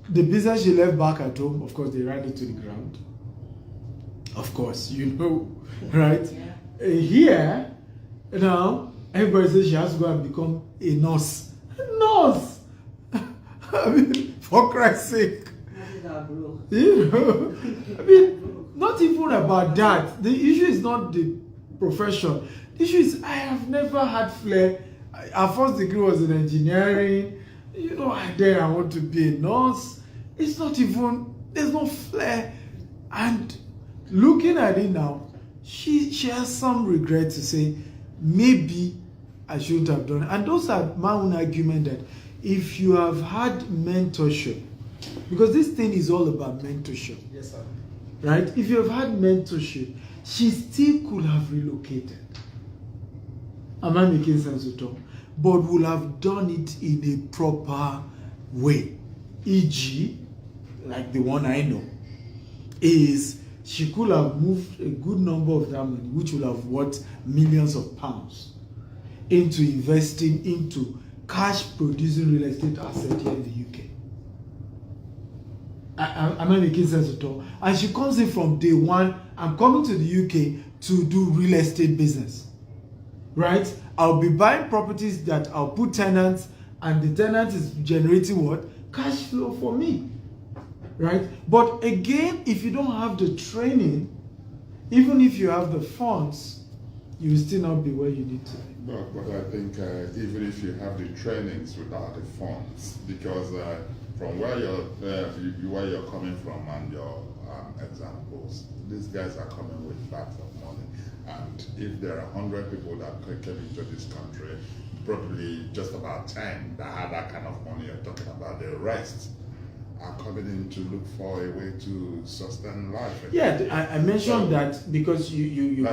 the business she left back at home, of course, they ran it to the ground. Of course, you know, right? Yeah. Here, now, everybody says she has to go and become a nurse. Nurse. I mean, for Christ's sake. You know, I mean, not even about that. The issue is not the profession. The issue is I have never had flair. Our first degree was in engineering. You know, and then I want to be a nurse. It's not even, there's no flair. And looking at it now, she has some regret to say, maybe I shouldn't have done it. And those are my own argument that if you have had mentorship, because this thing is all about mentorship. Yes, sir. Right? If you have had mentorship, she still could have relocated. Am I making sense at all? But would have done it in a proper way. E.g., like the one I know, is she could have moved a good number of that money, which would have worth millions of pounds, into investing into cash-producing real estate asset here in the UK. Am I making sense at all? And she comes in from day one, I'm coming to the UK to do real estate business. Right? I'll be buying properties that I'll put tenants, and the tenant is generating what? Cash flow for me. Right? But again, if you don't have the training, even if you have the funds, you will still not be where you need to be. But I think even if you have the trainings without the funds, because from where you're coming from and your examples, these guys are coming with bags of money. And if there are 100 people that came into this country, probably just about 10 that have that kind of money you're talking about. The rest are coming in to look for a way to sustain life. Yeah, I mentioned that because you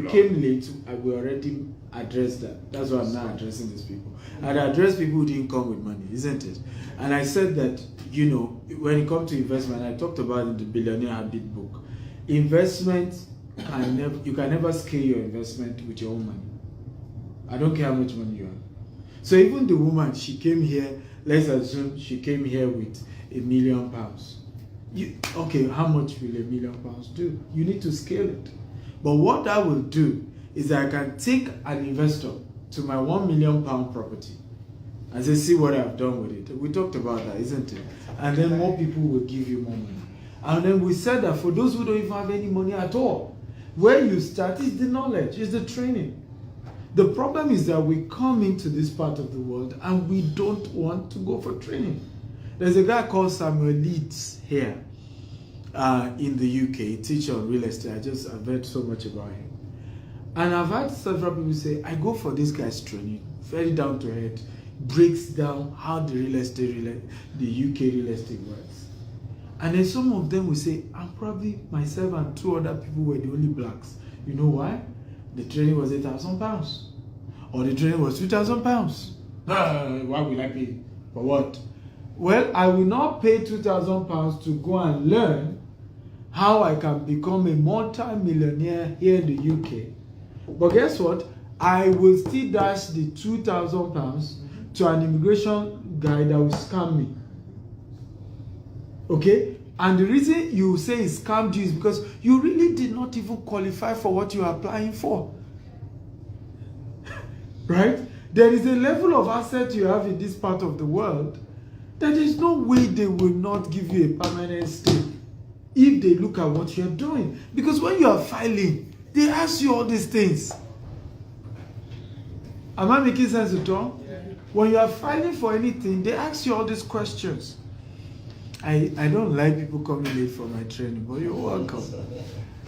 came late. We already addressed that. That's why I'm now addressing these people. I'd address people who didn't come with money, isn't it? And I said that, you know, when it comes to investment, I talked about in the Billionaire Habit book, investment you can never scale your investment with your own money. I don't care how much money you have. So even the woman, she came here, let's assume she came here with £1 million. Okay, how much will £1 million do? You need to scale it. But what that will do is that I can take an investor to my £1 million property and say, see what I've done with it. We talked about that, isn't it? And then more people will give you more money. And then we said that for those who don't even have any money at all, where you start is the knowledge, is the training. The problem is that we come into this part of the world and we don't want to go for training. There's a guy called Samuel Leeds here in the UK. He teaches on real estate. I've heard so much about him. And I've had several people say, I go for this guy's training, very down to earth, breaks down how the UK real estate works. And then some of them will say, I'm probably myself and 2 other people were the only blacks. You know why? The training was £8,000. Or the training was £2,000. Why will I pay? For what? Well, I will not pay £2,000 to go and learn how I can become a multi-millionaire here in the UK. But guess what? I will still dash the £2,000 to an immigration guy that will scam me. Okay? And the reason you say he scammed you is because you really did not even qualify for what you are applying for. Right? There is a level of asset you have in this part of the world that there is no way they will not give you a permanent stay if they look at what you're doing. Because when you are filing, they ask you all these things. Am I making sense at all? Yeah. When you are filing for anything, they ask you all these questions. I don't like people coming late for my training, but you're welcome.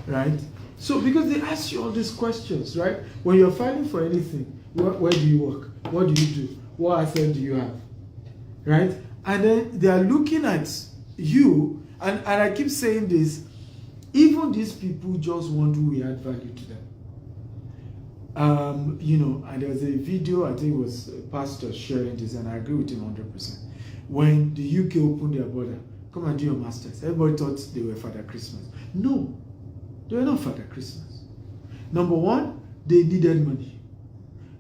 Right? So, because they ask you all these questions, right? When you're filing for anything, where do you work? What do you do? What asset do you have? Right? And then they are looking at you, and I keep saying this, even these people just want to add value to them. You know, and there was a video, I think it was a pastor sharing this, and I agree with him 100%. When the UK opened their border, come and do your masters. Everybody thought they were Father Christmas. No, they were not Father Christmas. Number one, they needed money.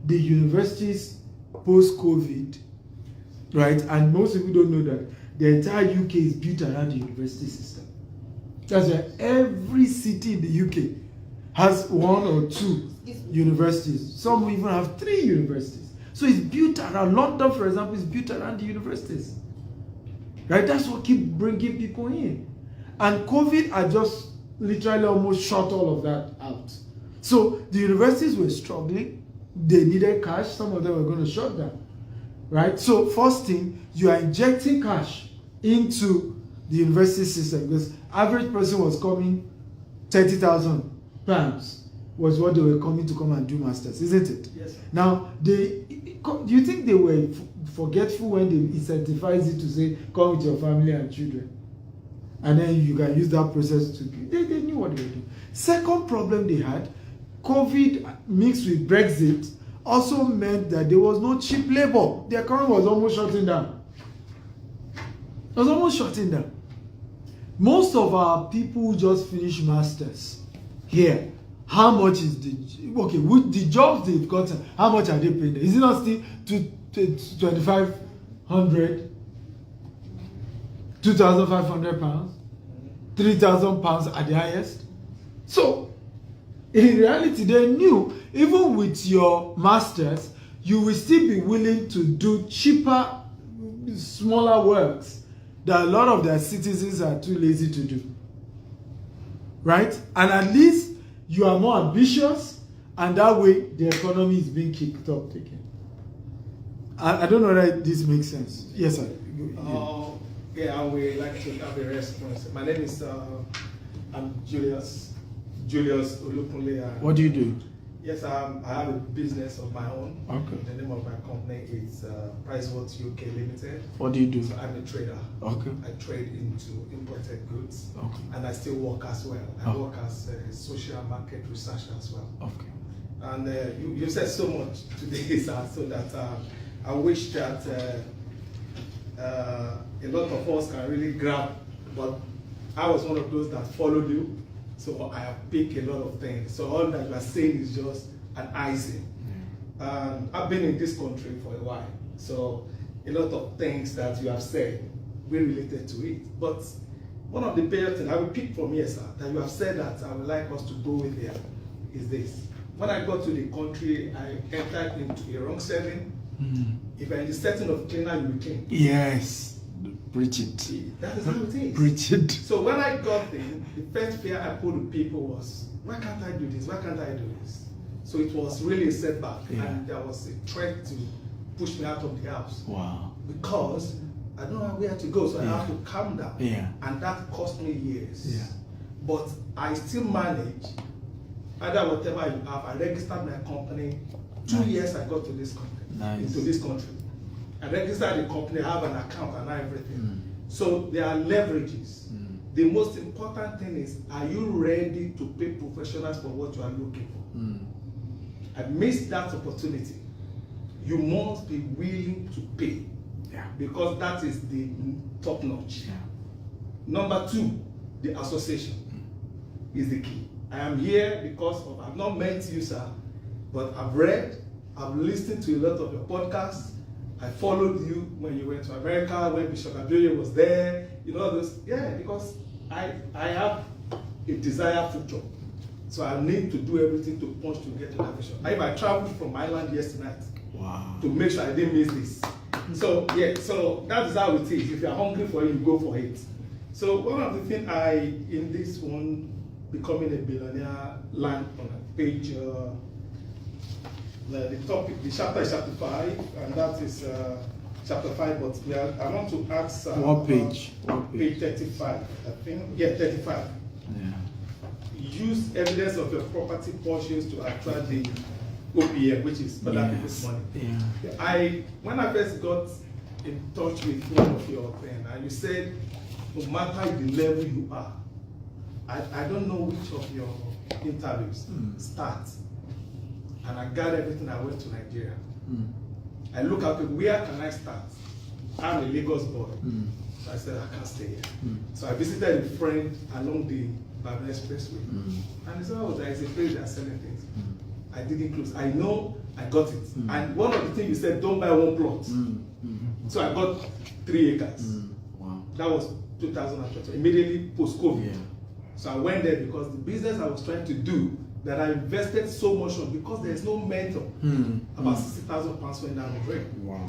The universities post-COVID, right? And most people don't know that the entire UK is built around the university system. That's why every city in the UK has 1 or 2 universities. Some even have 3 universities. So it's built around London, for example, is built around the universities. Right? That's what keep bringing people in. And COVID had just literally almost shut all of that out. So the universities were struggling. They needed cash. Some of them were going to shut down. Right? So first thing, you are injecting cash into the university system, because average person was coming £30,000 was what they were coming to come and do masters, isn't it? Yes, sir. Now, do you think they were forgetful when they incentivized it to say, come with your family and children? And then you can use that process to be. They knew what they were doing. Second problem they had, COVID mixed with Brexit also meant that there was no cheap labor. The economy was almost shutting down. It was almost shutting down. Most of our people who just finished masters here, how much is with the jobs they've gotten, how much are they paying? Is it not still 2,500, 2,500 pounds, 3,000 pounds at the highest? So, in reality, they knew even with your masters, you will still be willing to do cheaper, smaller works that a lot of their citizens are too lazy to do. Right? And at least you are more ambitious, and that way the economy is being kicked up again. I don't know whether this makes sense. Yes, sir. Yeah, I would like to have a response. My name is I'm Julius Olukunle. What do you do? Yes, I have a business of my own. Okay. The name of my company is Priceworth UK Limited. What do you do? So I'm a trader. Okay. I trade into imported goods. Okay. And I still work as well. I work as a social market researcher as well. Okay. And you said so much today, sir, so that I wish that a lot of us can really grab, but I was one of those that followed you, so I have picked a lot of things. So all that you are saying is just an icing. I've been in this country for a while, so a lot of things that you have said we related to it. But one of the best things I will pick from here, sir, that you have said that I would like us to go with there is this. When I got to the country, I entered into a wrong setting. If you're in the setting of cleaner, you will clean. Yes. Preach it. That is how it is. Preach it. So when I got in, the first fear I put to people was, why can't I do this? Why can't I do this? So it was really a setback, and there was a threat to push me out of the house. Wow. Because I don't know where to go, so I have to calm down. Yeah. And that cost me years. Yeah. But I still managed. Either whatever you have, I registered my company. 2 years I got to this company. Into this country. I registered the company, I have an account and everything. So there are leverages. The most important thing is, are you ready to pay professionals for what you are looking for? I missed that opportunity. You must be willing to pay. Yeah. Because that is the top notch. Yeah. Number two, the association is the key. I am here because of, I've not met you, sir, but I've read, I've listened to a lot of your podcasts. I followed you when you went to America, when Bishop Abioye was there, you know this. Yeah, because I have a desired future. So I need to do everything to punch to get to that vision. I traveled from Ireland yesterday night. Wow. To make sure I didn't miss this. So yeah, so that is how it is. If you're hungry for it, you go for it. So one of the things in this one, becoming a billionaire, land on a page, the topic, the chapter is chapter 5, and that is chapter 5, but I want to ask... What page? Page 35, I think. Yeah, 35. Yeah. Use evidence of your property purchase to attract the OPM, which is other people's money. Yeah. When I first got in touch with one of your friends, and you said, no matter the level you are, I don't know which of your interviews start. And I got everything. I went to Nigeria. I look at it, where can I start? I'm a Lagos boy. So I said, I can't stay here. So I visited a friend along the Babylon Expressway. And he said, oh, there is a place that's selling things. I didn't close. I know I got it. And one of the things you said, don't buy one plot. So I got 3 acres. Wow. That was 2020, immediately post-COVID. Yeah. So I went there because the business I was trying to do that I invested so much on because there's no mentor. About 60,000 pounds went down the drain. Wow.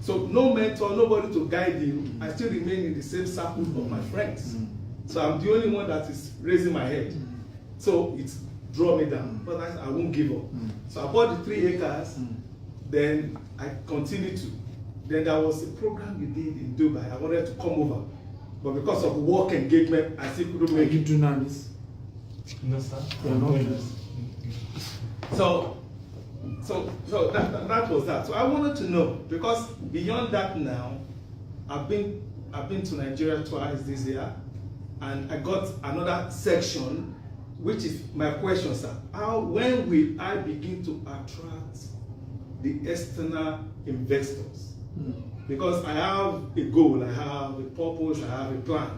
So no mentor, nobody to guide you. I still remain in the same circle of my friends. So I'm the only one that is raising my head. So it's draw me down, but I won't give up. So I bought the 3 acres, then I continued to. Then there was a program you did in Dubai. I wanted to come over, but because of work engagement, I still couldn't make it. Dunamis. No, sir. You're not. So that was that. So I wanted to know, because beyond that now, I've been to Nigeria twice this year, and I got another section, which is my question, sir. When will I begin to attract the external investors? Because I have a goal, I have a purpose, I have a plan.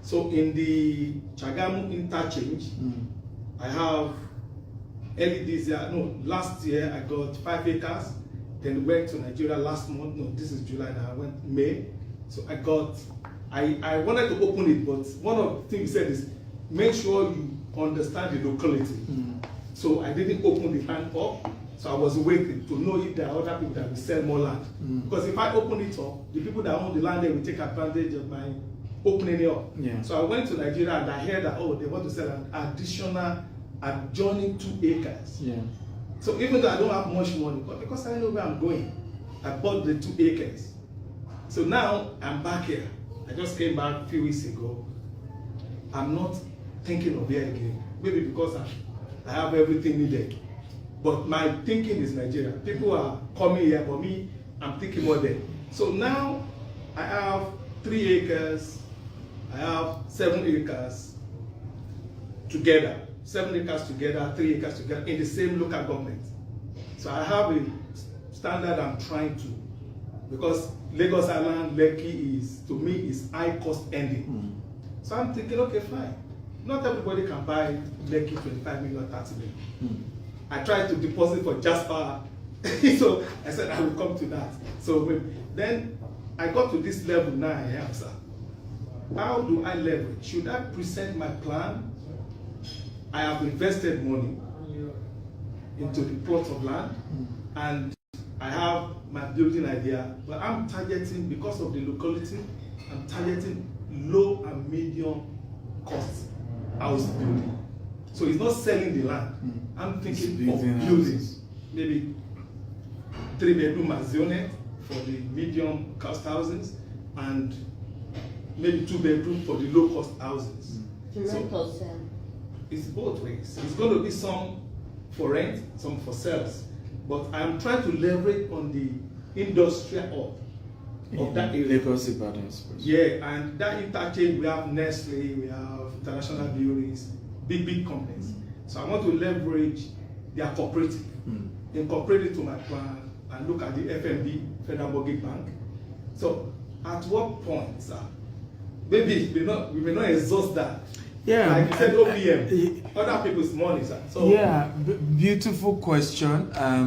So in the Chagamu interchange, I have last year I got 5 acres, then went to Nigeria last month. No, this is July now. I went May. So I wanted to open it, but one of the things you said is make sure you understand the locality. So I didn't open the land up. So I was waiting to know if there are other people that will sell more land. Because if I open it up, the people that own the land, they will take advantage of my opening it up. Yeah. So I went to Nigeria and I heard that, they want to sell an additional adjoining 2 acres. Yeah. So even though I don't have much money, but because I know where I'm going, I bought the 2 acres. So now I'm back here. I just came back a few weeks ago. I'm not thinking of here again. Maybe because I have everything needed. But my thinking is Nigeria. People are coming here, but me, I'm thinking more there. So now I have 3 acres, I have 7 acres together. 7 acres together, 3 acres together in the same local government. So I have a standard I'm trying to, because Lagos Island, Lekki is, to me, is high cost ending. So I'm thinking, okay, fine. Not everybody can buy Lekki 25 million, 30 million. I tried to deposit for Jasper, so I said I will come to that. So then I got to this level now I am, sir. How do I leverage? Should I present my plan? I have invested money into the plot of land, and I have my building idea, but I'm targeting, because of the locality, I'm targeting low and medium cost house building. So it's not selling the land. I'm thinking of buildings, maybe 3-bedroom mansionette for the medium cost houses, and maybe 2-bedroom for the low cost houses. To rent or sell? It's both ways. It's going to be some for rent, some for sales. But I'm trying to leverage on the industrial hub of that area. Lagos Ibadan Express. Yeah, and that interchange, we have Nestle, we have International Breweries, big companies. So I want to leverage their cooperative, incorporate it to my plan, and look at the FMB, Federal Mortgage Bank. So at what point, sir? Maybe we may not exhaust that. Yeah, like you said, OPM, other people's money, sir. So yeah, beautiful question. I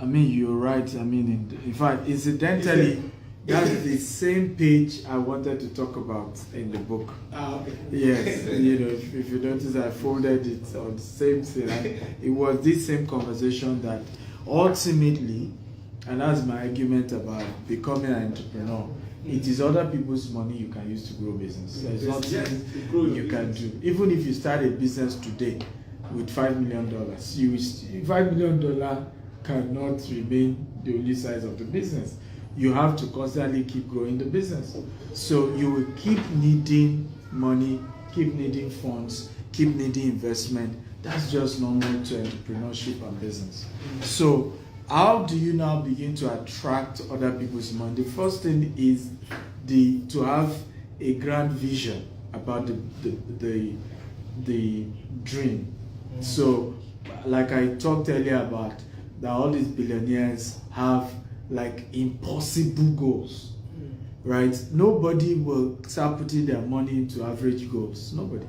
mean, you're right. I mean, in fact, incidentally, that's the same page I wanted to talk about in the book. okay. Yes, if you notice, I folded it on the same thing. It was this same conversation that ultimately, and that's my argument about becoming an entrepreneur. It is other people's money you can use to grow business. There's nothing you can do. Even if you start a business today with $5 million, $5 million cannot remain the only size of the business. You have to constantly keep growing the business. So you will keep needing money, keep needing funds, keep needing investment. That's just normal to entrepreneurship and business. So how do you now begin to attract other people's money? The first thing is to have a grand vision about the dream. So, like I talked earlier about, that all these billionaires have like impossible goals, right? Nobody will start putting their money into average goals. Nobody.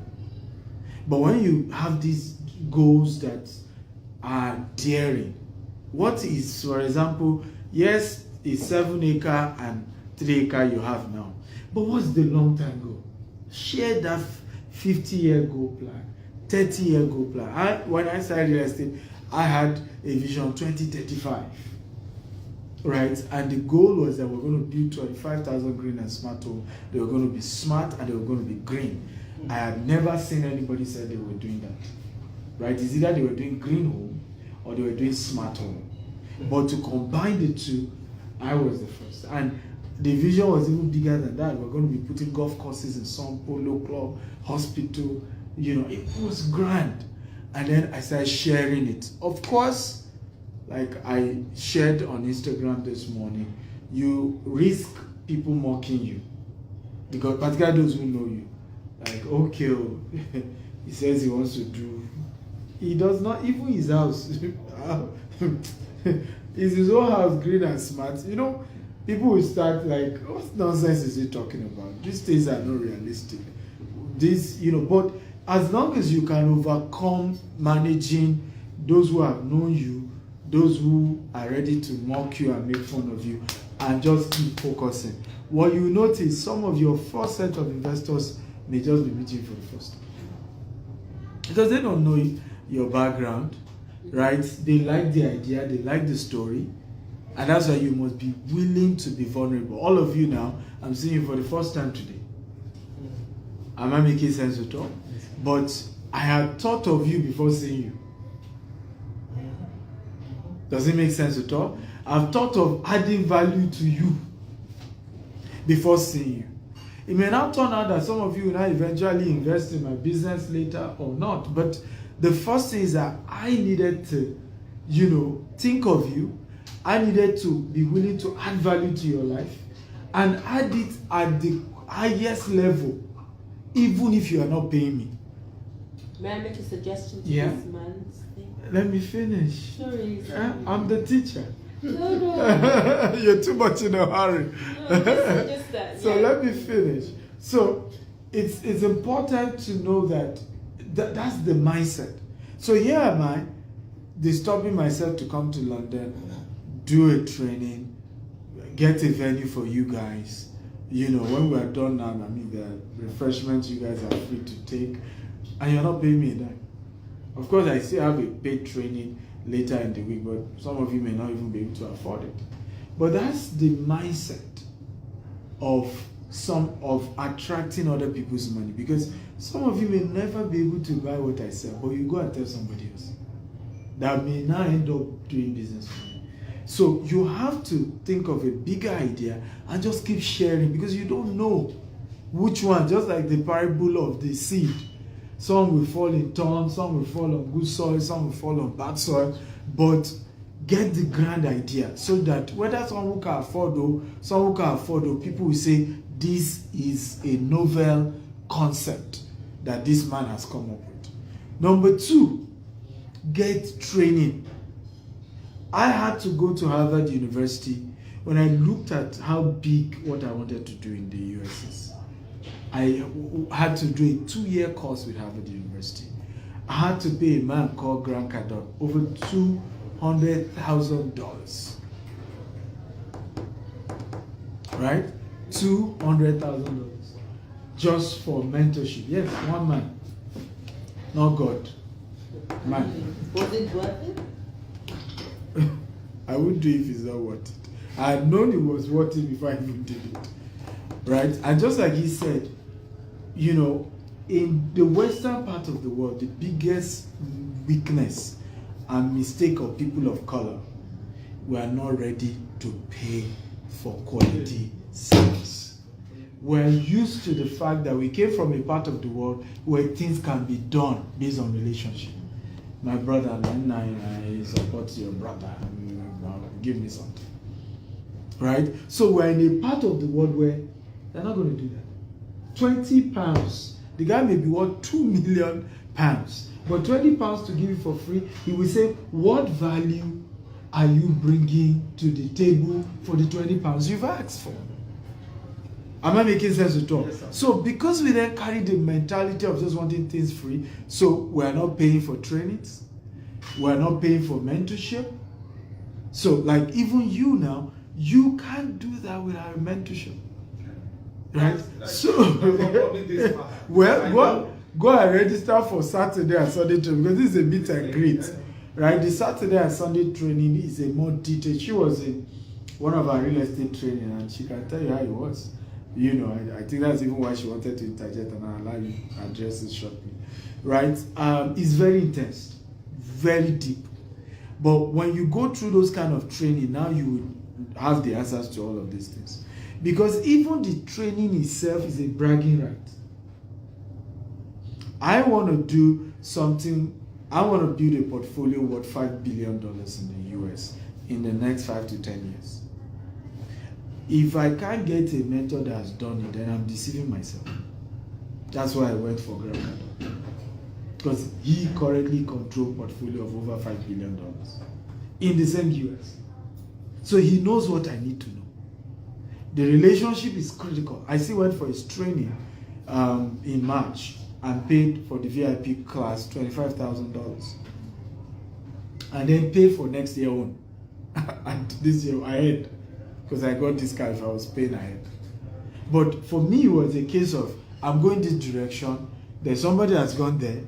But when you have these goals that are daring, what is, for example, yes, it's 7 acre and 3 acre you have now, but what's the long-term goal? Share that 50-year goal plan. 30-year goal plan. When I started real estate, I had a vision 2035. Right? And the goal was that we're going to build 25,000 green and smart homes. They were going to be smart and they were going to be green. I had never seen anybody say they were doing that. Right? It's either they were doing green home or they were doing smart home. But to combine the two, I was the first. And the vision was even bigger than that. We're going to be putting golf courses in some polo club, hospital. You know, it was grand. And then I started sharing it. Of course, like I shared on Instagram this morning, you risk people mocking you. Because particularly those who know you. Like, okay, he says he wants to do. He does not, even his house. Is his own house green and smart? You know, people will start like, what nonsense is he talking about? These things are not realistic. This, you know, but as long as you can overcome managing those who have known you, those who are ready to mock you and make fun of you, and just keep focusing. What you notice, some of your first set of investors may just be meeting for the first time. Because they don't know your background, right? They like the idea, they like the story, and that's why you must be willing to be vulnerable. All of you now, I'm seeing you for the first time today. Am I making sense at all? But I had thought of you before seeing you. Does it make sense at all? I've thought of adding value to you before seeing you. It may not turn out that some of you will not eventually invest in my business later or not, but the first thing is that I needed to, you know, think of you. I needed to be willing to add value to your life and add it at the highest level, even if you are not paying me. May I make a suggestion to Yeah. this man's thing? Let me finish. Sorry. I'm the teacher. No. You're too much in a hurry. No, just that. So yeah. let me finish. So it's important to know that that's the mindset. So here am I, disturbing myself to come to London, do a training, get a venue for you guys. You know, when we're done now, I mean, the refreshments you guys are free to take, and you're not paying me a dime. Of course, I still have a paid training later in the week, but some of you may not even be able to afford it. But that's the mindset of attracting other people's money, because some of you may never be able to buy what I sell, but you go and tell somebody else that may now end up doing business for you. So you have to think of a bigger idea and just keep sharing, because you don't know which one. Just like the parable of the seed, some will fall in thorns, some will fall on good soil, some will fall on bad soil, but get the grand idea, so that whether someone can afford or people will say this is a novel concept that this man has come up with. Number 2, get training. I had to go to Harvard University when I looked at how big what I wanted to do in the US is. I had to do a 2-year course with Harvard University. I had to pay a man called Grant Cardone over $200,000. Right? $200,000 just for mentorship. Yes, one man, not God. Man. Was it worth it? I would do if it's not worth it. I had known it was worth it before I even did it. Right? And just like he said, you know, in the Western part of the world, the biggest weakness and mistake of people of color, we are not ready to pay for quality service. We're used to the fact that we came from a part of the world where things can be done based on relationship. My brother, I support your brother, give me something. Right? So we're in a part of the world where they're not going to do that. £20. The guy may be worth £2 million, but £20 to give you for free, he will say, what value are you bringing to the table for the £20 you've asked for? Am I making sense at all? Yes, sir. So because we then carry the mentality of just wanting things free, so we're not paying for trainings, we're not paying for mentorship. So like even you now, you can't do that without a mentorship. Right? So, well, go and register for Saturday and Sunday training because this is a meet and greet, right? The Saturday and Sunday training is a more detailed. She was in one of our real estate training and she can tell you how it was. You know, I think that's even why she wanted to interject and I'll allow you to address it shortly, right? It's very intense, very deep. But when you go through those kind of training, now you will have the answers to all of these things. Because even the training itself is a bragging right. I want to do something, I want to build a portfolio worth $5 billion in the US in the next 5 to 10 years. If I can't get a mentor that has done it, then I'm deceiving myself. That's why I went for Grant. Because he currently controls a portfolio of over $5 billion in the same US. So he knows what I need to know. The relationship is critical. I still went for his training in March and paid for the VIP class $25,000. And then paid for next year on. And this year ahead. Because I got discount if I was paying ahead. But for me, it was a case of, I'm going this direction. There's somebody that's gone there.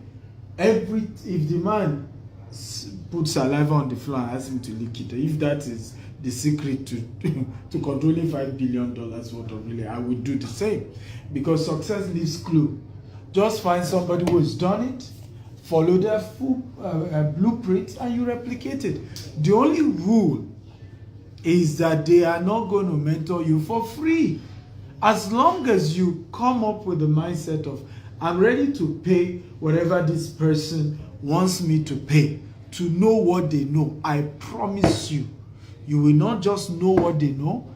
If the man puts saliva on the floor and asks him to lick it, if that is the secret to controlling $5 billion worth of really, I would do the same. Because success leaves clue. Just find somebody who has done it, follow their full blueprint, and you replicate it. The only rule is that they are not going to mentor you for free. As long as you come up with the mindset of, I'm ready to pay whatever this person wants me to pay to know what they know, I promise you, you will not just know what they know.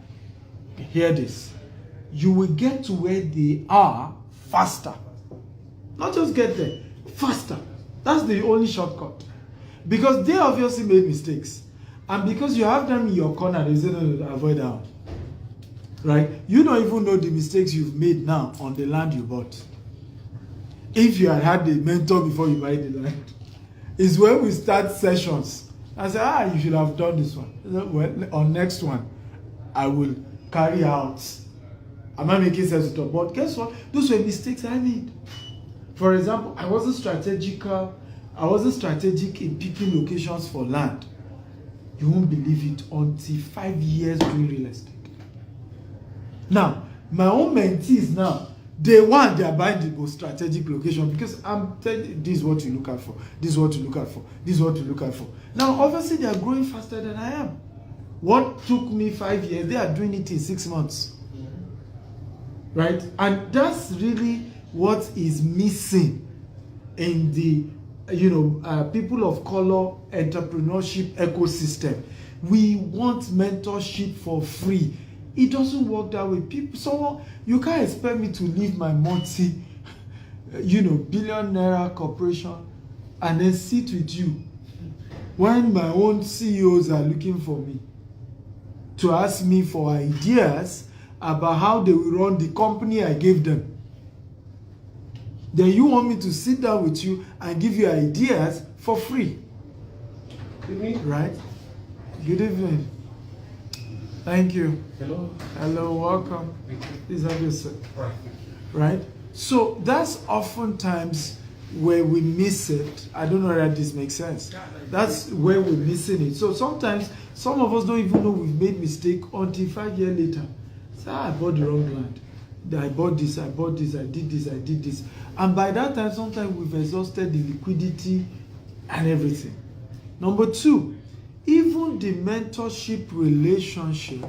Hear this. You will get to where they are faster. Not just get there, faster. That's the only shortcut. Because they obviously made mistakes. And because you have them in your corner, they say, no, avoid that one. Right? You don't even know the mistakes you've made now on the land you bought. If you had a mentor before you buy the land, is when we start sessions. I say, you should have done this one. Well, on next one, I will carry out. Am I making sense to talk? But guess what? Those were mistakes I made. For example, I wasn't strategic in picking locations for land. You won't believe it, until 5 years doing real estate. Now, my own mentees now, they are buying the most strategic location because I'm telling you, this is what you look out for, this is what you look out for, this is what you look out for. Now, obviously, they are growing faster than I am. What took me 5 years, they are doing it in 6 months. Right? And that's really what is missing in the people of color entrepreneurship ecosystem. We want mentorship for free. It doesn't work that way. You can't expect me to leave my billionaire corporation and then sit with you when my own CEOs are looking for me to ask me for ideas about how they will run the company I gave them. Then you want me to sit down with you and give you ideas for free. Right? Good evening. Thank you. Hello. Hello, welcome. Please have your seat. Right? So that's oftentimes where we miss it. I don't know whether this makes sense. That's where we're missing it. So sometimes some of us don't even know we've made mistake until 5 years later. Say, I bought the wrong land. I bought this, I did this. And by that time, sometimes we've exhausted the liquidity and everything. Number two, even the mentorship relationship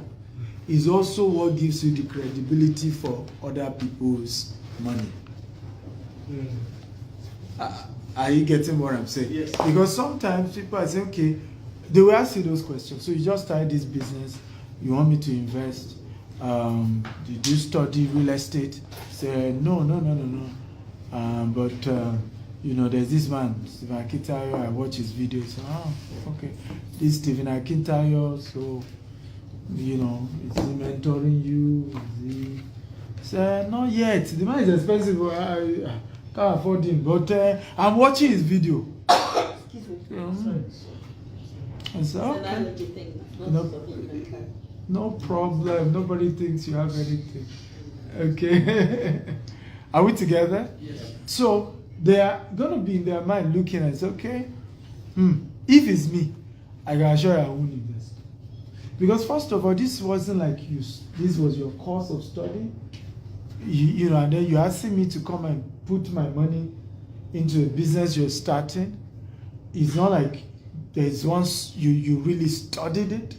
is also what gives you the credibility for other people's money. Are you getting what I'm saying? Yes. Because sometimes people are saying, okay, they will ask you those questions. So you just started this business, you want me to invest. Did you study real estate? Say, no. There's this man, Stephen Akintayo, I watch his videos. Okay. This Stephen Akintayo, so, is he mentoring you? Is he? Say, not yet. The man is expensive, I can't afford him. But I'm watching his video. Excuse me. I said, okay. No problem. Nobody thinks you have anything. Okay. Are we together? Yes. So they are gonna be in their mind looking and say, okay, if it's me, I can assure you I won't invest. Because first of all, this wasn't like this was your course of study, you know, and then you're asking me to come and put my money into a business you're starting. It's not like there's once you really studied it,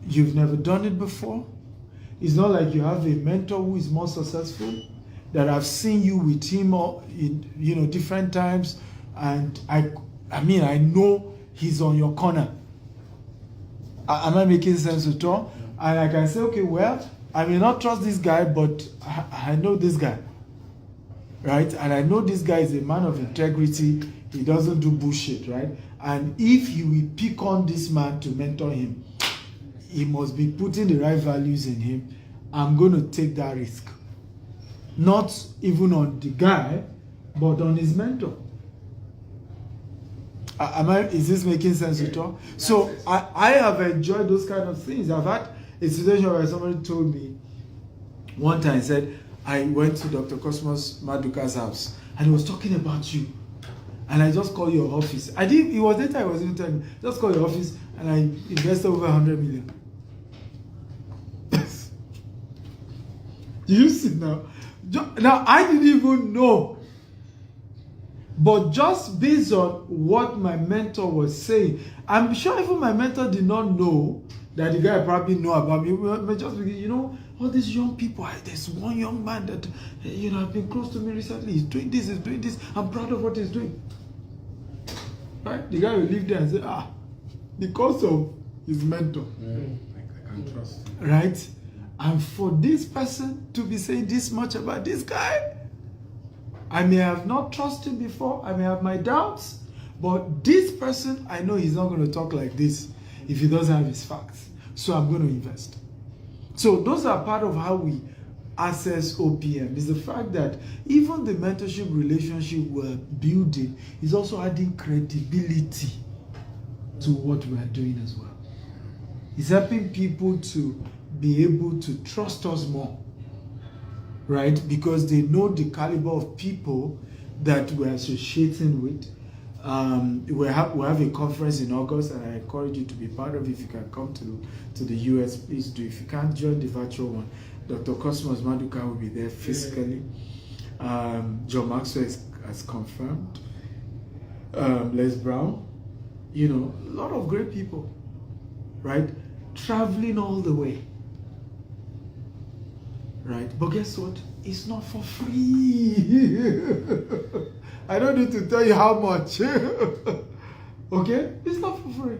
you've never done it before. It's not like you have a mentor who is more successful, that I've seen you with him in, you know, different times, and I mean I know he's on your corner. Am I making sense at all? And I can say, okay, well, I may not trust this guy, but I know this guy, right? And I know this guy is a man of integrity. He doesn't do bullshit, right? And if you will pick on this man to mentor him, he must be putting the right values in him. I'm going to take that risk. Not even on the guy, but on his mentor. Is this making sense at all? So I have enjoyed those kind of things. I've had a situation where somebody told me one time, said, I went to Dr. Cosmos Maduka's house and he was talking about you. And I just called your office. It was that time I was even telling me, just call your office, and I invested over 100 million. Do you see now? Now, I didn't even know. But just based on what my mentor was saying, I'm sure even my mentor did not know that the guy probably know about me. But just because, you know, all these young people, there's one young man that, you know, have been close to me recently. He's doing this, I'm proud of what he's doing. Right? The guy will live there and say, because of his mentor. I can trust him. Right? And for this person to be saying this much about this guy, I may have not trusted before, I may have my doubts, but this person, I know he's not going to talk like this if he doesn't have his facts. So I'm going to invest. So those are part of how we access OPM, is the fact that even the mentorship relationship we're building is also adding credibility to what we're doing as well. It's helping people to be able to trust us more, right? Because they know the caliber of people that we're associating with. We have a conference in August, and I encourage you to be part of it. If you can come to the US, please do. If you can't join the virtual one, Dr. Cosmos Maduka will be there physically. John Maxwell has confirmed. Les Brown, you know, a lot of great people, right? Traveling all the way. Right? But guess what? It's not for free. I don't need to tell you how much. Okay? It's not for free.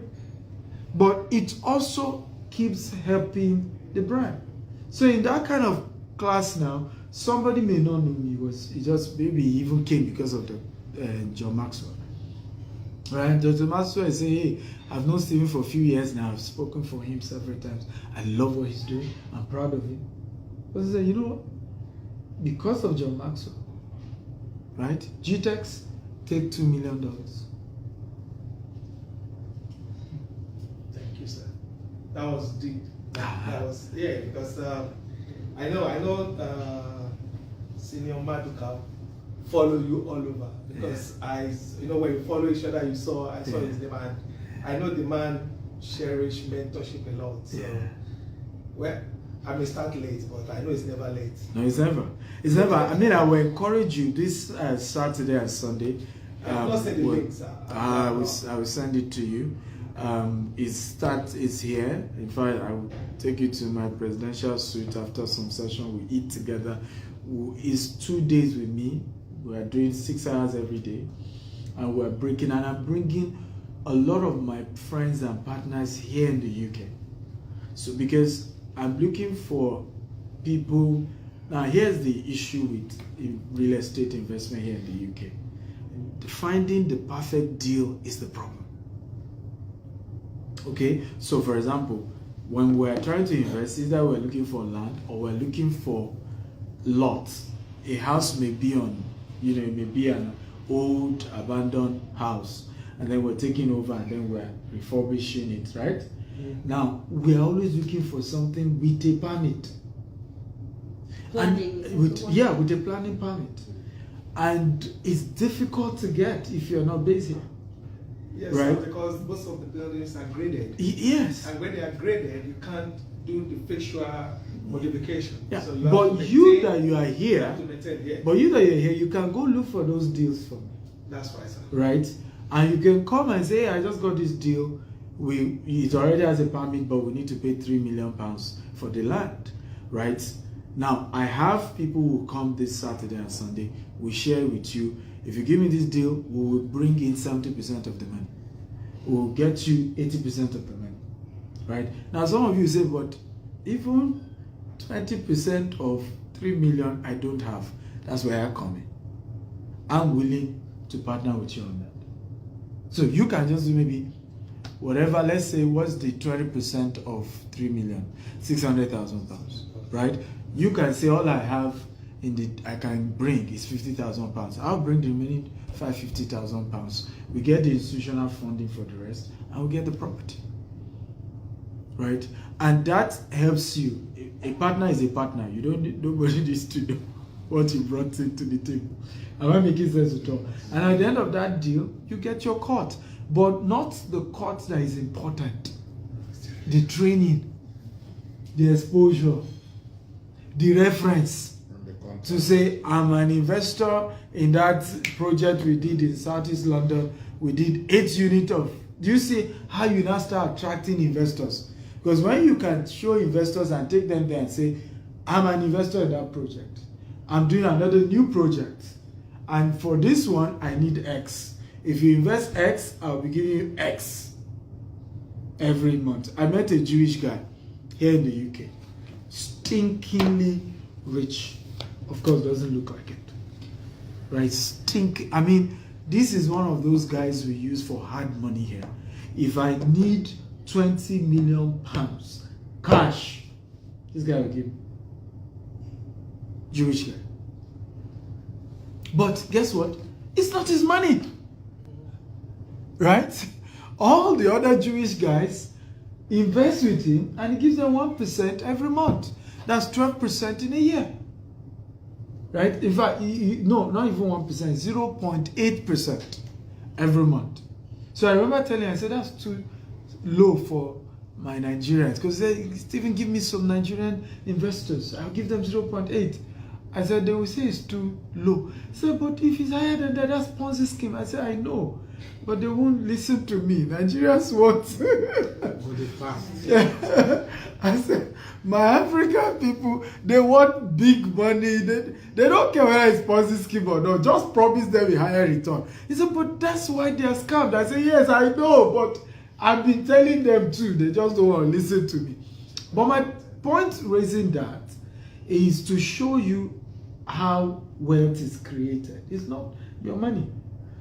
But it also keeps helping the brand. So in that kind of class now, somebody may not know me. He just maybe even came because of the John Maxwell. Right? Dr. Maxwell is saying, hey, I've known Stephen for a few years now. I've spoken for him several times. I love what he's doing. I'm proud of him. But he said, you know what? Because of John Maxwell, right? GTEx take $2 million. Thank you, sir. That was deep. That was, yeah, because I know Senior Maduka follow you all over, because you know, when you follow each other, I saw his name, and I know the man cherish mentorship a lot. So, well, I may start late, but I know it's never late. No, it's never. It's never. I mean, I will encourage you this Saturday and Sunday. I've not sent the links. I will send it to you. It's here. In fact, I will take you to my presidential suite after some session. We eat together. It's 2 days with me. We are doing 6 hours every day, and we're breaking. And I'm bringing a lot of my friends and partners here in the UK. So because I'm looking for people. Now, here's the issue with real estate investment here in the UK. Finding the perfect deal is the problem. Okay, so for example, when we're trying to invest, either we're looking for land or we're looking for lots. A house may be on, you know, it may be an old abandoned house, and then we're taking over and then we're refurbishing it, right? Now, we're always looking for something with a permit. Planning. With a planning permit. and it's difficult to get if you're not based here. Yes, Right. sir, because most of the buildings are graded. Yes. And when they are graded, you can't do the facial modification. Yeah. So you have But to you maintain- that you are you here, have to maintain, yeah. but you that you're here, you can go look for those deals for me. That's right, sir. Right? And you can come and say, hey, I just got this deal. It already has a permit, but we need to pay £3 million for the land. Right? Now, I have people who come this Saturday and Sunday. We share with you. If you give me this deal, we will bring in 70% of the money. We will get you 80% of the money. Right? Now, some of you say, but even 20% of 3 million I don't have. That's where I come in. I'm willing to partner with you on that. So you can just do maybe whatever, let's say, what's the 20% of 3 million? 600,000 pounds, right? You can say all I have I can bring is 50,000 pounds. I'll bring the remaining 550,000 pounds. We get the institutional funding for the rest, and we get the property, right? And that helps you. A partner is a partner. Nobody needs to know what you brought into the table. Am I making sense at all? And at the end of that deal, you get your cut, but not the cut that is important. The training, the exposure, the reference. To say, I'm an investor in that project we did in Southeast London. We did 8 units of. Do you see how you now start attracting investors? Because when you can show investors and take them there and say, I'm an investor in that project. I'm doing another new project. And for this one, I need X. If you invest X, I'll be giving you X every month. I met a Jewish guy here in the UK. Stinkingly rich. Of course, doesn't look like it. Right? I mean, this is one of those guys we use for hard money here. If I need 20 million pounds cash, this guy will give me. Jewish guy. But guess what? It's not his money. Right? All the other Jewish guys invest with him and he gives them 1% every month. That's 12% in a year. Right? In fact, no, not even 1%, 0.8% every month. So I remember telling him, I said, that's too low for my Nigerians. Because they Stephen, give me some Nigerian investors. I'll give them 0.8. I said, they will say it's too low. He said, but if it's higher than that, that's Ponzi scheme. I said, I know. But they won't listen to me. Nigerians want. I said, my African people, they want big money. They don't care whether it's Ponzi scheme or not. Just promise them a higher return. He said, but that's why they are scammed. I said, yes, I know, but I've been telling them too. They just don't want to listen to me. But my point raising that is to show you how wealth is created. It's not your money.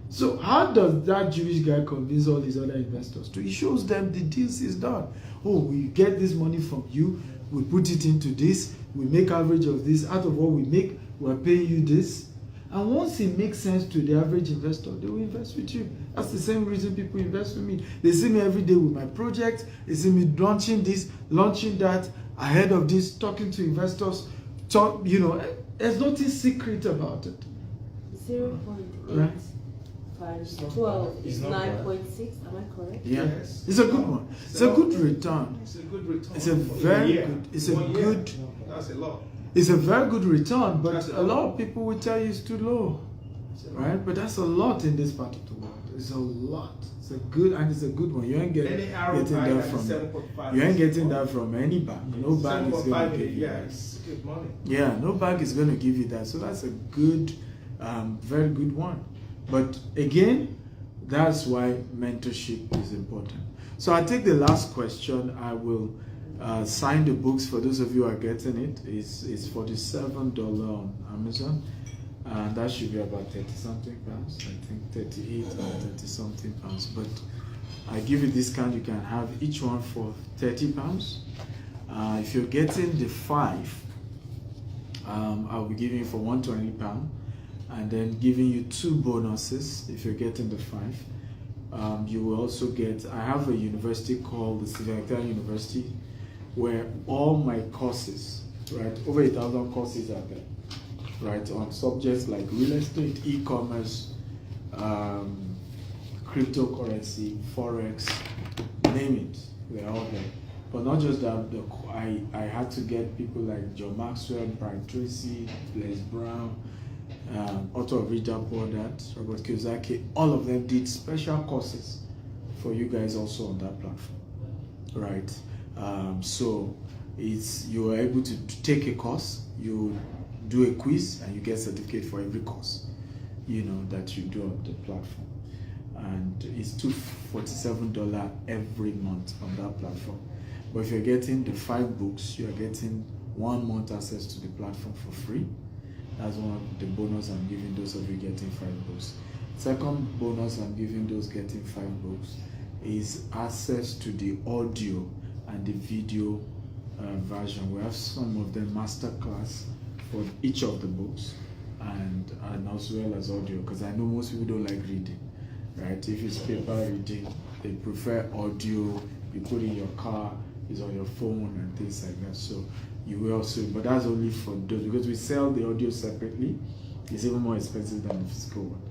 So how does that Jewish guy convince all these other investors to? He shows them the deals is done. Oh, we get this money from you, we put it into this, we make average of this, out of what we make, we're paying you this. And once it makes sense to the average investor, they will invest with you. That's the same reason people invest with me. They see me every day with my project, they see me launching this, launching that, ahead of this, talking to investors, there's nothing secret about it. 0.8 Right. times 12 is 9.6. Am I correct? Yeah, Yes. it's a good one. It's a good return. It's a good return. It's a for very year. good. It's a 1 year. good. That's a lot. It's a very good return, but That's a lot of people will tell you it's too low, It's a lot. right? But that's a lot in this part of the world. It's a lot. It's a good one. You ain't getting Any that ROI from. 7.5. You ain't getting that from any bank. No bank is going to give you Yeah, that. it's good money. Yeah, no bank is going to give you that. So that's a good, very good one. But again, that's why mentorship is important. So I take the last question. I will sign the books for those of you who are getting it. It's $47 on Amazon. And that should be about 30 something pounds. I think 38 or 30 something pounds. But I give you discount. You can have each one for 30 pounds. If you're getting the 5, I'll be giving you for £120, and then giving you 2 bonuses if you're getting the 5. You will also get, I have a university called the Stephen University, where all my courses, right, over 1,000 courses are there. right, on subjects like real estate, e-commerce, cryptocurrency, forex, name it, they're all there. But not just that, I had to get people like John Maxwell, Brian Tracy, Les Brown, author of Rich Dad Poor Dad, Robert Kiyosaki. All of them did special courses for you guys also on that platform, right? So you are able to take a course, you do a quiz, and you get certificate for every course, that you do on the platform. And it's $247 every month on that platform. But if you're getting the 5 books, you're getting 1 month access to the platform for free. That's one of the bonus I'm giving those of you getting 5 books. Second bonus I'm giving those getting 5 books is access to the audio and the video version. We have some of them masterclass for each of the books, and as well as audio, because I know most people don't like reading, right? If it's paper reading, they prefer audio. You put in your car, it's on your phone and things like that. So you will also, but that's only for those, because we sell the audio separately. It's even more expensive than the physical one,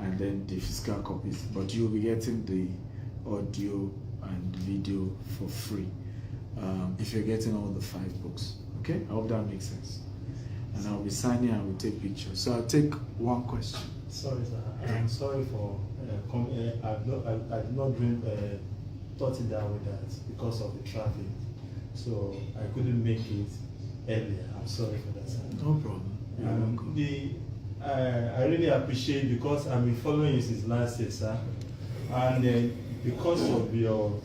and then the physical copies. But you'll be getting the audio and video for free if you're getting all the 5 books. Okay, I hope that makes sense. And I'll be signing and we'll take pictures. So I'll take one question. Sorry, sir. I'm sorry for coming. I did not bring thought it down with that because of the traffic. So I couldn't make it earlier. I'm sorry for that, sir. No problem. You're welcome. I really appreciate, because I've been following you since last year, sir. And because of your,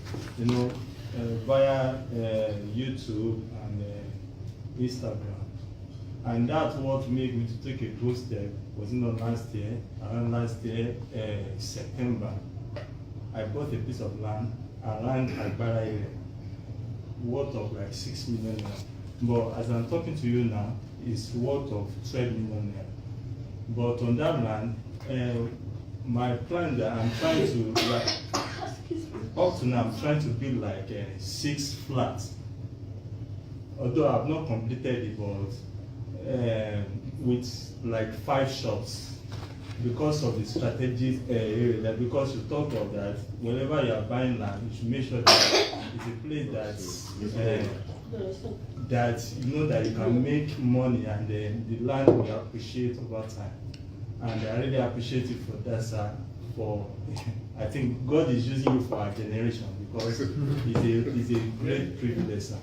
via YouTube and Instagram. And that's what made me to take a growth step. Was not last year, around last year, September. I bought a piece of land around Agbara area, worth of like 6 million naira. But as I'm talking to you now, it's worth of 12 million naira. But on that land, my plan that I'm trying to, up to now, I'm trying to build like 6 flats. Although I've not completed it, but with like 5 shops, because of the strategic area. That because you talk of that, whenever you are buying land, you should make sure that it's a place that you know that you can make money, and then the land will appreciate over time. And I really appreciate you for that, sir. I think God is using you for our generation, because it's a great privilege, sir.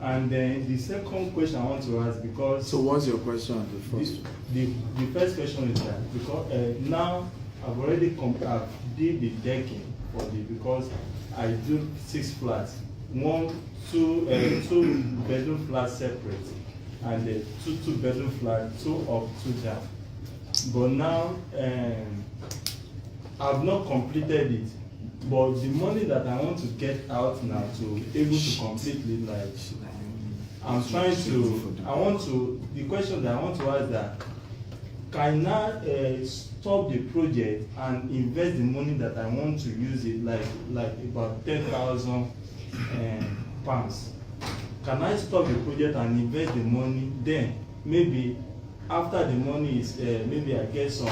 And then the second question I want to ask, because... So what's your question on the first one? The first question is that, because now I've already did the decking for because I do 6 flats. 2 bedroom flats separate, and 2 bedroom flats, 2 up, 2 down. But now I've not completed it. But the money that I want to get out now to able to completely, like, I'm trying to, the question that I want to ask that, can I stop the project and invest the money that I want to use it, like about 10,000 pounds? Can I stop the project and invest the money? Then maybe after the money is, maybe I get some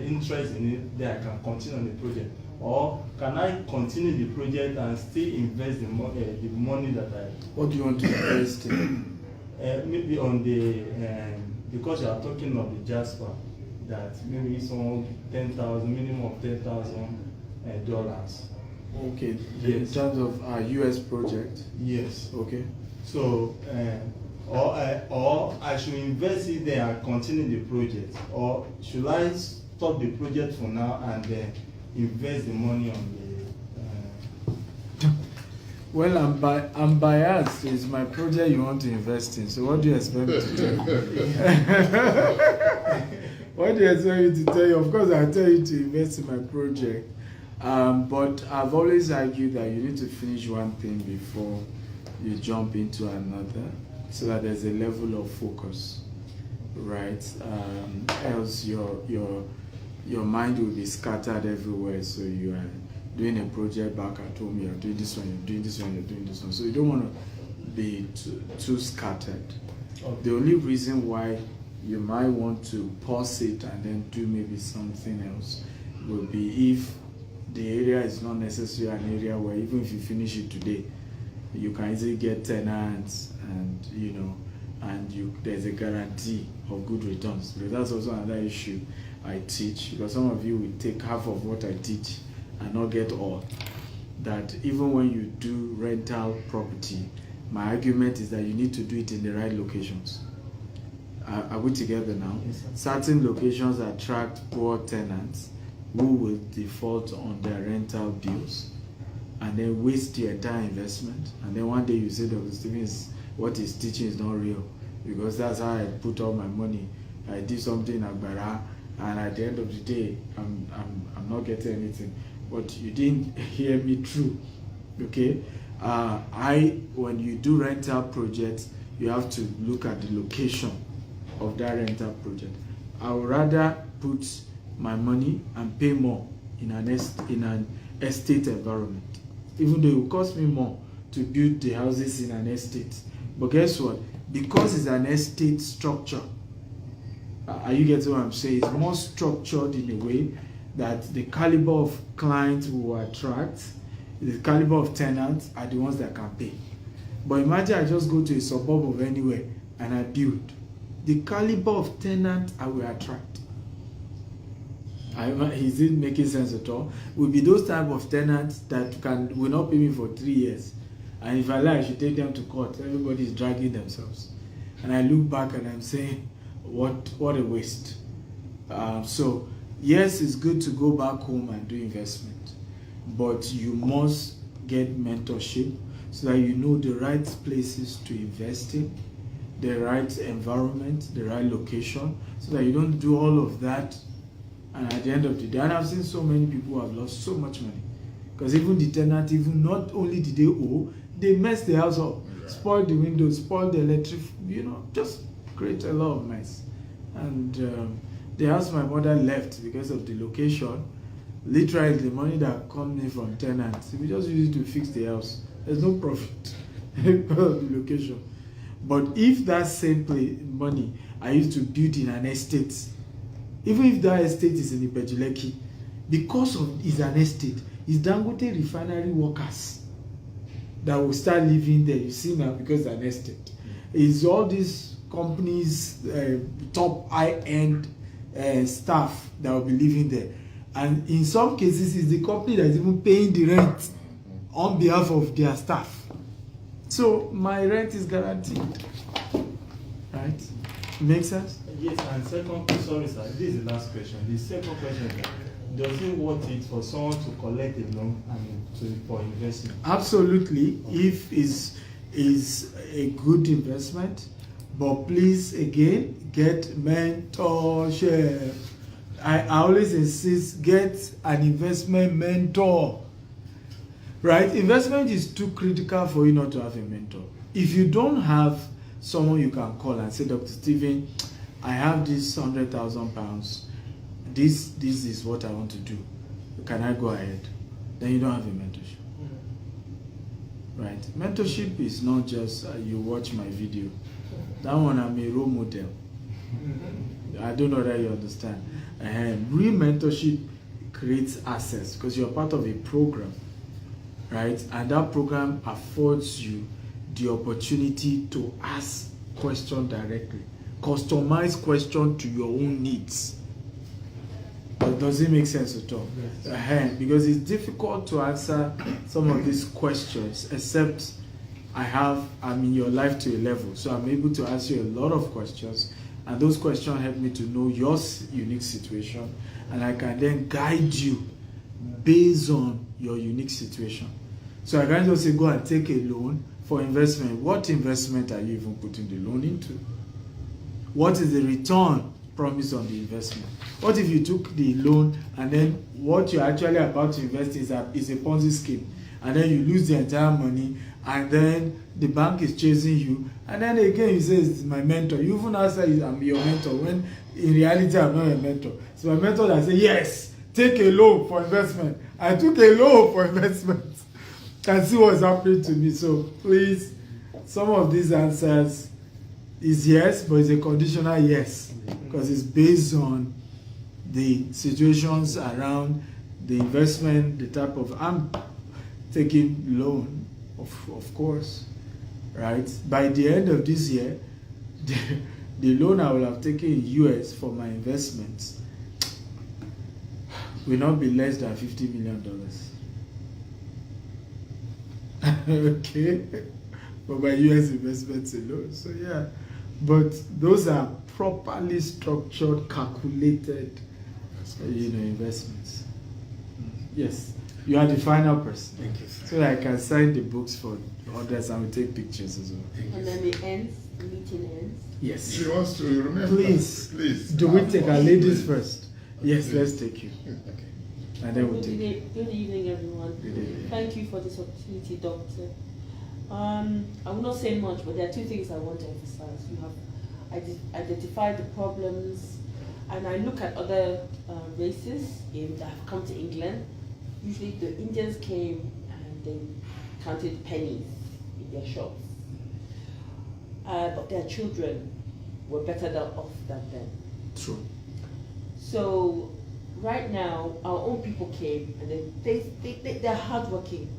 interest in it, then I can continue on the project. Or can I continue the project and still invest the money that I... What do you want to invest in? Maybe on the, because you are talking of the Jasper, that maybe some 10,000, minimum of $10,000. Okay, yes. In terms of our US project? Yes. Okay. So, or I should invest it there and continue the project, or should I stop the project for now and then invest the money on the... Well, I'm biased. It's my project you want to invest in. So what do you expect me to tell you? What do you expect me to tell you? Of course, I'll tell you to invest in my project. But I've always argued that you need to finish one thing before you jump into another, so that there's a level of focus, right? Else your mind will be scattered everywhere. So you are doing a project back at home, you're doing this one, you're doing this one, you're doing this one. So you don't want to be too scattered. Okay. The only reason why you might want to pause it and then do maybe something else will be if the area is not necessarily an area where even if you finish it today, you can easily get tenants and there's a guarantee of good returns. Because that's also another issue I teach, because some of you will take half of what I teach and not get all. That even when you do rental property, my argument is that you need to do it in the right locations. Are we together now? Yes, sir. Certain locations attract poor tenants who will default on their rental bills and then waste the entire investment. And then one day you say, Dr. Stevens, what he's teaching is not real, because that's how I put all my money. I did something in Agbara, and at the end of the day, I'm not getting anything. But you didn't hear me true, okay? When you do rental projects, you have to look at the location of that rental project. I would rather put my money and pay more in an estate environment, even though it will cost me more to build the houses in an estate. But guess what? Because it's an estate structure, are you getting what I'm saying? It's more structured in a way that the caliber of clients we will attract, the caliber of tenants are the ones that can pay. But imagine I just go to a suburb of anywhere and I build. The caliber of tenant I will attract. Is it making sense at all? Will be those type of tenants that will not pay me for 3 years. And if I like, I should take them to court. Everybody is dragging themselves. And I look back and I'm saying, what a waste. So, yes, it's good to go back home and do investment. But you must get mentorship so that you know the right places to invest in, the right environment, the right location, so that you don't do all of that. And at the end of the day, and I've seen so many people who have lost so much money. Because even the tenant, even not only did they owe, they messed the house up, spoiled the windows, spoiled the electric, just create a lot of mess. And the house my mother left because of the location, literally the money that comes in from tenants, we just use it to fix the house. There's no profit because of the location. But if that same money I used to build in an estate, even if that estate is in Ibejuleki, because it's an estate, it's Dangote refinery workers that will start living there. You see now, because it's an estate. It's all these companies, top high-end staff that will be living there. And in some cases, it's the company that is even paying the rent on behalf of their staff. So my rent is guaranteed. Right? Make sense? Yes, and second, sorry sir, this is the last question. The second question is, does it worth it for someone to collect a loan for investment? Absolutely, if it's a good investment, but please again get mentorship. I always insist, get an investment mentor. Right? Investment is too critical for you not to have a mentor. If you don't have someone you can call and say, Dr. Stephen, I have this £100,000. This is what I want to do. Can I go ahead? Then you don't have a mentorship. Right? Mentorship is not just you watch my video. That one, I'm a role model. I don't know that you understand. Real mentorship creates access because you're part of a program, right? And that program affords you the opportunity to ask questions directly, customize questions to your own needs. But does it make sense at all? Yes. Because it's difficult to answer some of these questions, except I'm in your life to a level, so I'm able to answer you a lot of questions, and those questions help me to know your unique situation, and I can then guide you based on your unique situation. So I can just say, go and take a loan for investment. What investment are you even putting the loan into? What is the return promised on the investment? What if you took the loan and then what you're actually about to invest is a Ponzi scheme, and then you lose the entire money, and then the bank is chasing you, and then again you say, it's my mentor. You even answer, I'm your mentor, when in reality I'm not a mentor. It's my mentor that says, yes, take a loan for investment. I took a loan for investment and see what's happening to me. So please, some of these answers It's yes, but it's a conditional yes, because it's based on the situations around the investment, the type of, I'm taking loan, of course, right? By the end of this year, the loan I will have taken in US for my investments will not be less than $50 million. Okay, for my US investments alone. So yeah, but those are properly structured, calculated, investments. Yes, you are the final person. Thank you, sir. So that I can sign the books for others and we take pictures as well. Thank you, And sir. then it ends, the meeting ends. Yes. She wants to remember. Please, do we take our ladies first? Yes, let's take you. Okay. And then we'll take you. Good evening, everyone. Good evening. Thank you for this opportunity, Doctor. I will not say much, but there are two things I want to emphasize. You have identified the problems, and I look at other races that have come to England. Usually the Indians came and they counted pennies in their shops. But their children were better off than them. True. So right now, our own people came and they're hardworking.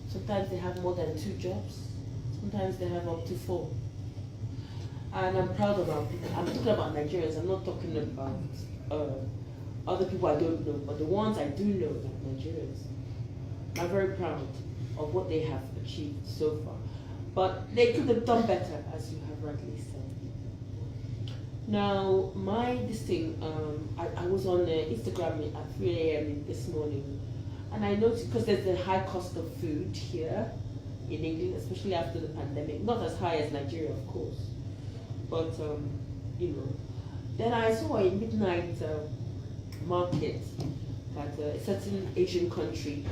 Sometimes they have more than 2 jobs. Sometimes they have up to 4. And I'm proud of our people. I'm talking about Nigerians. I'm not talking about other people I don't know, but the ones I do know, like Nigerians. I'm very proud of what they have achieved so far. But they could have done better, as you have rightly said. Now, I was on Instagram at 3 a.m. this morning, and I noticed, because there's a high cost of food here in England, especially after the pandemic, not as high as Nigeria, of course, but, then I saw a midnight market that a certain Asian country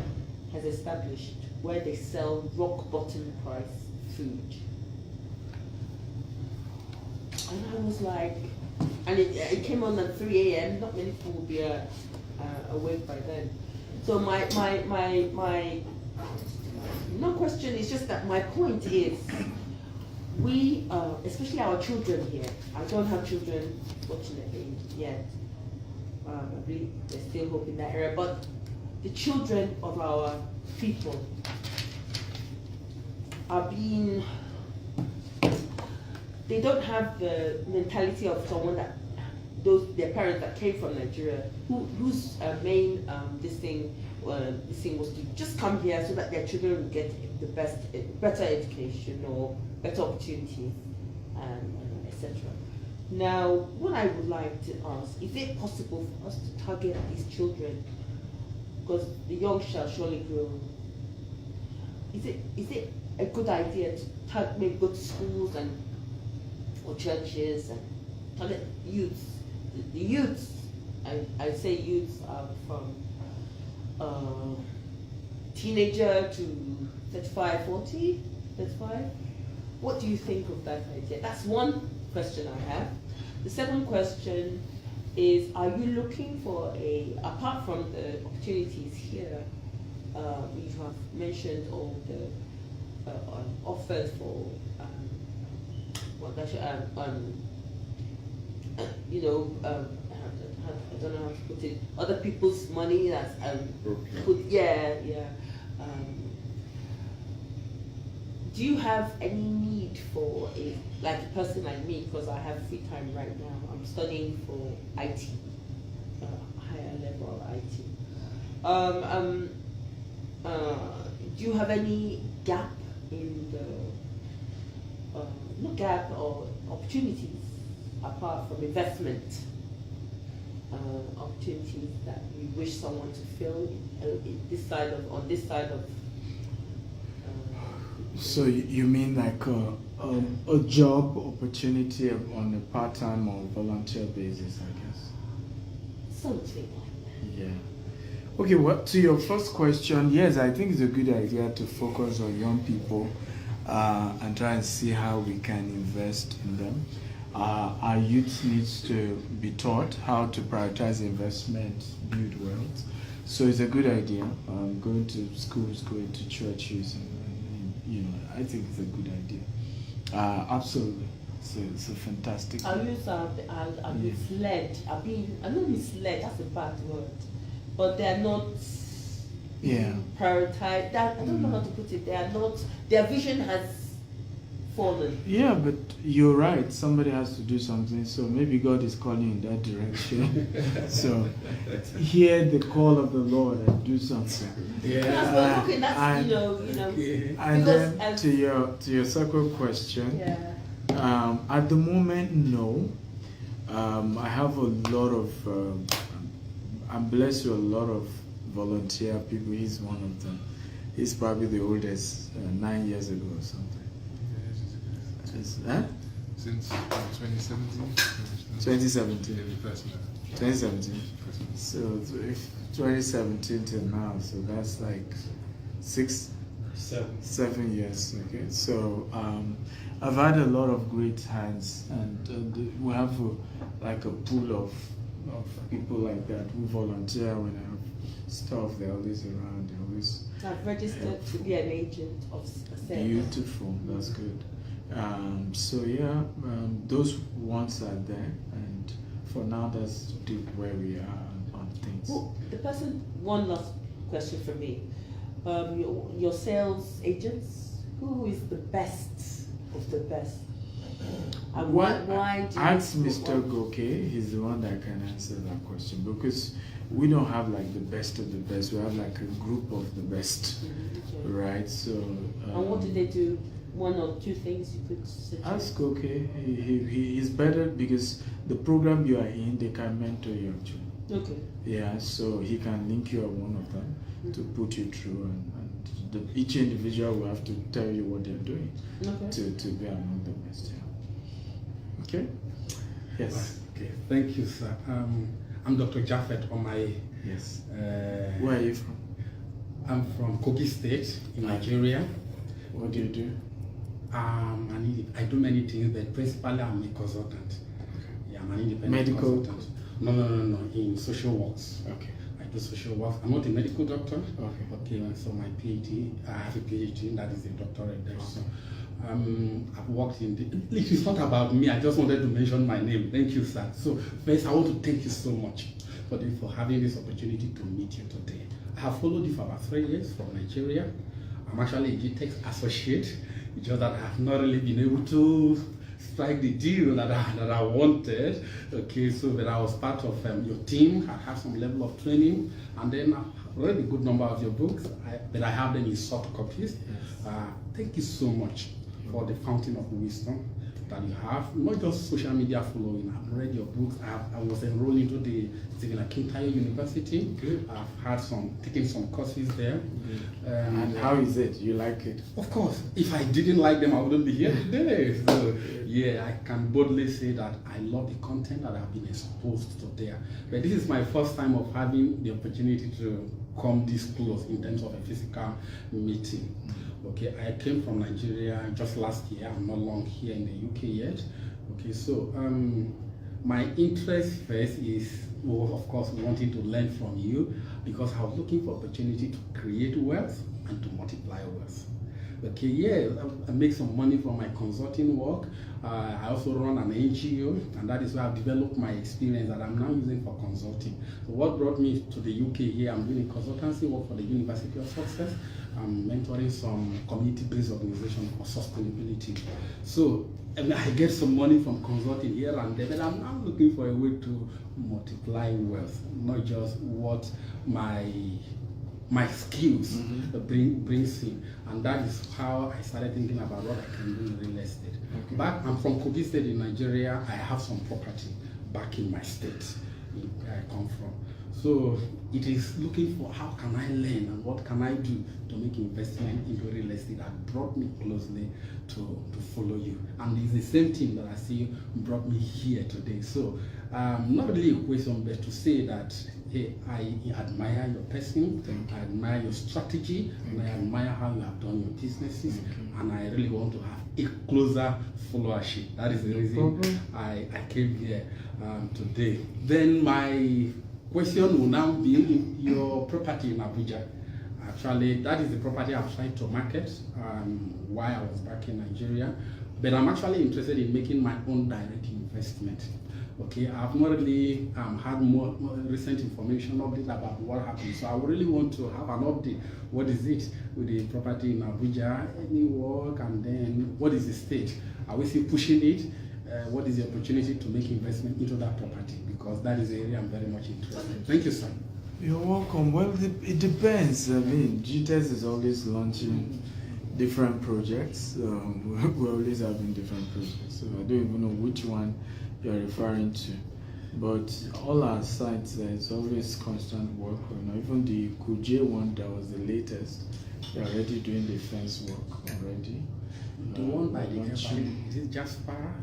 has established where they sell rock bottom price food. And I was like, and it came on at 3 a.m. Not many people will be awake by then. So my no question, it's just that my point is, we, especially our children here, I don't have children, fortunately, yet. I believe there's still hope in that area, but the children of our people are being, they don't have the mentality of someone that, their parents that came from Nigeria, whose main this thing was to just come here so that their children will get the better education or better opportunities, etc. Now, what I would like to ask, is it possible for us to target these children? Because the young shall surely grow. Is it a good idea to maybe go to schools or churches and target youths? The youths, I say youths are from teenager to 35, 40, 35. What do you think of that idea? That's one question I have. The second question is, are you looking for apart from the opportunities here, you have mentioned all the offers for, I don't know how to put it, other people's money that's, do you have any need for like a person like me, because I have free time right now, I'm studying for IT, higher level IT. Do you have any gap in the, not gap or opportunities, apart from investment, opportunities that you wish someone to fill on this side of So you mean like a job opportunity on a part-time or volunteer basis, I guess? something like that? Yeah. Okay, well, to your first question, yes, I think it's a good idea to focus on young people and try and see how we can invest in them. Our youth needs to be taught how to prioritize investment, build wealth. So it's a good idea. Going to schools, going to churches, and I think it's a good idea. Absolutely. it's a fantastic. Our youth are misled. I'm not misled. That's a bad word, but they are not. Yeah. Prioritized. I don't know how to put it. They are not. Their vision has fallen. Yeah, but you're right. Somebody has to do something. So maybe God is calling in that direction. So hear the call of the Lord and do something. That's okay. That's And because then to your second question. Yeah. At the moment, no. I have a lot of. I'm blessed with a lot of volunteer people. He's one of them. He's probably the oldest, 9 years ago or something. Since 2017. 2017. 2017. Christmas. So if 2017 till now, so that's like 7 years. Okay, so I've had a lot of great hands, and we have like a pool of people like that who volunteer when I have stuff. They're always around. They're always. I've registered to be an agent of sales. Beautiful. That's good. So yeah, those ones are there, and for now, that's where we are on things. One last question for me. Your sales agents, who is the best of the best? And why do ask Mr. Goke? He's the one that can answer that question, because we don't have like the best of the best. We have like a group of the best, right? So. And what do they do? One or two things you could suggest? Ask Goke. He's better because the program you are in, they can mentor you actually. Okay. Yeah, so he can link you up one of them to put you through, and each individual will have to tell you what they're doing to be among the best. Yeah. Okay. Yes. Okay. Thank you, sir. I'm Dr. Japheth Omaye. Yes. Where are you from? I'm from Kogi State in Nigeria. What do you do? I do many things, but principally I'm a consultant. Yeah, I'm an independent medical consultant. No, in social works. Okay. I do social work. I'm not a medical doctor. Okay. So my PhD, I have a PhD, that is a doctorate there. So I've worked in it's not about me, I just wanted to mention my name. Thank you, sir. So first, I want to thank you so much for having this opportunity to meet you today. I have followed you for about 3 years from Nigeria. I'm actually a GTEx associate. It's just that I have not really been able to strike the deal that I wanted. Okay, so that I was part of your team. I have some level of training, and then I've read a good number of your books, but I have them in soft copies. Yes. Thank you so much for the fountain of wisdom that you have, not just social media following. I've read your books. I was enrolled into the Stephen Akintayo University. Good. I've taken some courses there. And how is it? You like it? Of course. If I didn't like them, I wouldn't be here today. So yeah, I can boldly say that I love the content that I've been exposed to there. But this is my first time of having the opportunity to come this close in terms of a physical meeting. Okay, I came from Nigeria just last year. I'm not long here in the UK yet. Okay, so my interest first is, of course, wanting to learn from you, because I was looking for opportunity to create wealth and to multiply wealth. Okay, yeah, I make some money from my consulting work. I also run an NGO, and that is where I've developed my experience that I'm now using for consulting. So what brought me to the UK here, I'm doing consultancy work for the University of Success. I'm mentoring some community-based organization for sustainability. So I get some money from consulting here and there, but I'm looking for a way to multiply wealth, not just what my skills brings in. And that is how I started thinking about what I can do in real estate. Okay. I'm from Kogi State in Nigeria. I have some property back in my state where I come from. So it is looking for how can I learn and what can I do to make investment into real estate that brought me closely to follow you. And it's the same thing that I see brought me here today. So not really a question, but to say that, hey, I admire your person, I admire your strategy, and I admire how you have done your businesses, and I really want to have a closer followership. That is the reason I came here today. Then my question will now be your property in Abuja. Actually, that is the property I've tried to market while I was back in Nigeria. But I'm actually interested in making my own direct investment. Okay, I've not really had more recent information update about what happened. So I really want to have an update. What is it with the property in Abuja, any work, and then what is the state? Are we still pushing it? What is the opportunity to make investment into that property? Because that is the area I'm very much interested in. Thank you, sir. You're welcome. Well, it depends. I mean, GTES is always launching different projects. We're always having different projects. So I don't even know which one you're referring to. But all our sites, there's always constant work. You know, even the Kuje one that was the latest, they're already doing the fence work already. The one by the airport, is it Jasper?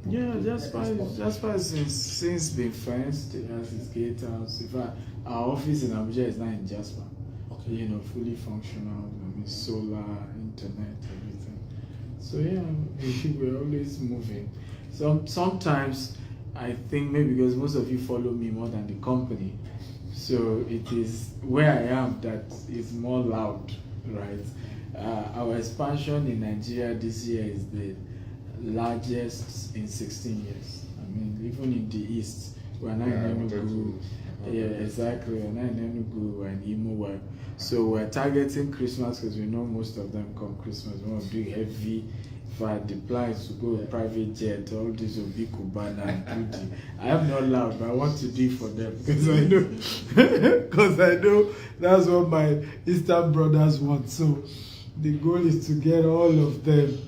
Yeah, Jasper since been fenced. It has its gatehouse. In fact, our office in Abuja is now in Jasper. Okay. You know, fully functional. I mean, solar, internet, everything. So yeah, we're always moving. Sometimes I think maybe because most of you follow me more than the company, so it is where I am that is more loud, right? Our expansion in Nigeria this year is the largest in 16 years. I mean, even in the east, we're not in Enugu. Yeah, exactly. We're not in Enugu, we're in Imo. So we're targeting Christmas because we know most of them come Christmas. We want to do heavy. If I deploy to go with private jet, all this will be Cubana and Fuji. I am not loud, but I want to do it for them because I know that's what my Eastern brothers want. So the goal is to get all of them,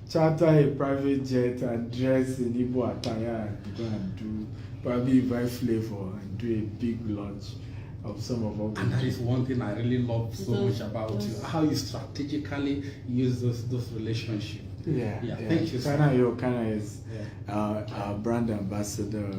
charter a private jet and dress in Igbo attire and go and do, probably invite flavor and do a big launch of some of our. And that is one thing I really love so much about you, how you strategically use those relationships. Yeah. Thank you. Kana is our brand ambassador,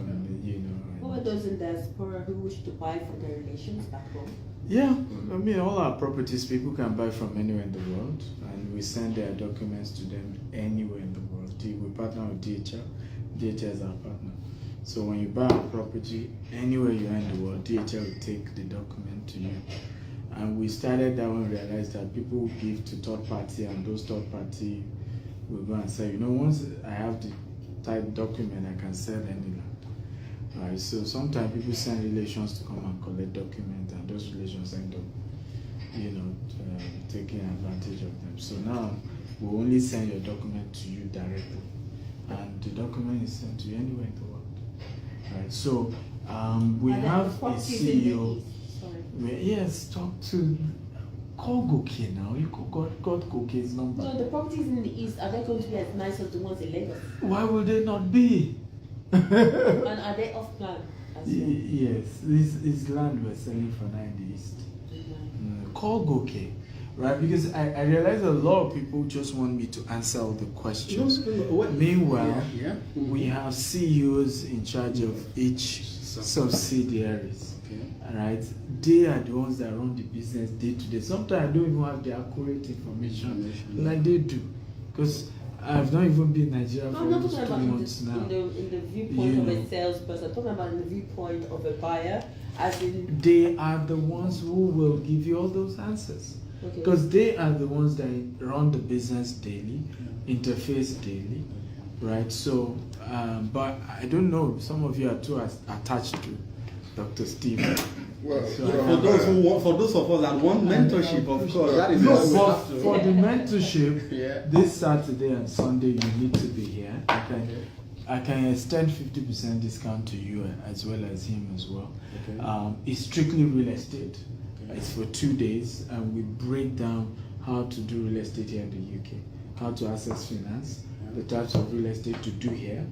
you know. Who are those in diaspora who wish to buy from their relations back home? Yeah, I mean, all our properties people can buy from anywhere in the world, and we send their documents to them anywhere in the world. We partner with DHL. DHL is our partner. So when you buy a property anywhere you are in the world, DHL will take the document to you. And we started that when we realized that people will give to third party, and those third party will go and say, you know, once I have the type document, I can sell any land. Right, so sometimes people send relations to come and collect documents, and those relations end up, you know, taking advantage of them. So now we only send your document to you directly, and the document is sent to you anywhere in the world. Right, so we have a CEO. Yes, talk to. Call Goke now. You got Goke's number. So the properties in the east, are they going to be as nice as the ones in Lagos? Why would they not be? And are they off plan as well? Yes, this is land we're selling for now in the east. Call Goke, right? Because I realize a lot of people just want me to answer all the questions. Meanwhile, we have CEOs in charge of each subsidiaries. Right, they are the ones that run the business day to day. Sometimes I don't even have the accurate information like they do, because I've not even been in Nigeria for almost 2 months now. In the viewpoint of a salesperson, I'm talking about in the viewpoint of a buyer, as in they are the ones who will give you all those answers, because they are the ones that run the business daily, interface daily, right? So, but I don't know. Some of you are too attached to Dr. Steve. Well, So for those of us that want mentorship, of course, that is for the mentorship, this Saturday and Sunday you need to be here. I can extend 50% discount to you as well as him as well. It's strictly real estate. It's for 2 days, and we break down how to do real estate here in the UK, how to access finance, the types of real estate to do here.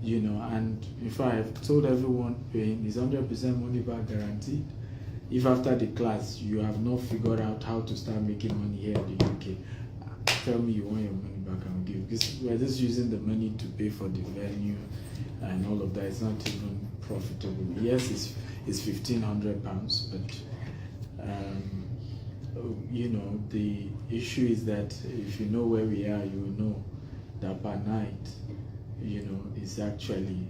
You know, and if I've told everyone paying is 100% money back guaranteed. If after the class you have not figured out how to start making money here in the UK, tell me you want your money back, and give, because we're just using the money to pay for the venue and all of that. It's not even profitable. Yes, it's £1,500, but you know, the issue is that if you know where we are, you will know that per night, you know, it's actually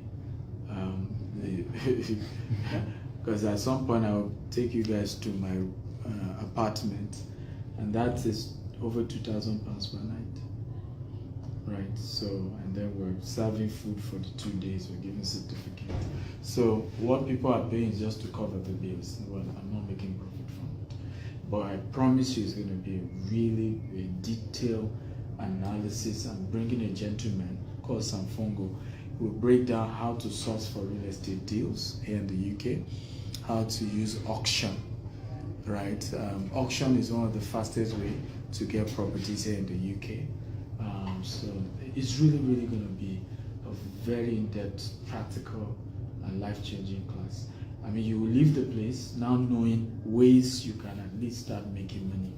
because at some point I'll take you guys to my apartment, and that is over £2,000 per night. Right, so, and then we're serving food for the 2 days, we're giving certificates. So what people are paying is just to cover the bills. Well, I'm not making profit from it. But I promise you it's going to be a detailed analysis. I'm bringing a gentleman called Samfongo who will break down how to source for real estate deals here in the UK, how to use auction, right? Auction is one of the fastest way to get properties here in the UK. So it's really going to be a very in-depth, practical, and life-changing class. I mean, you will leave the place now knowing ways you can at least start making money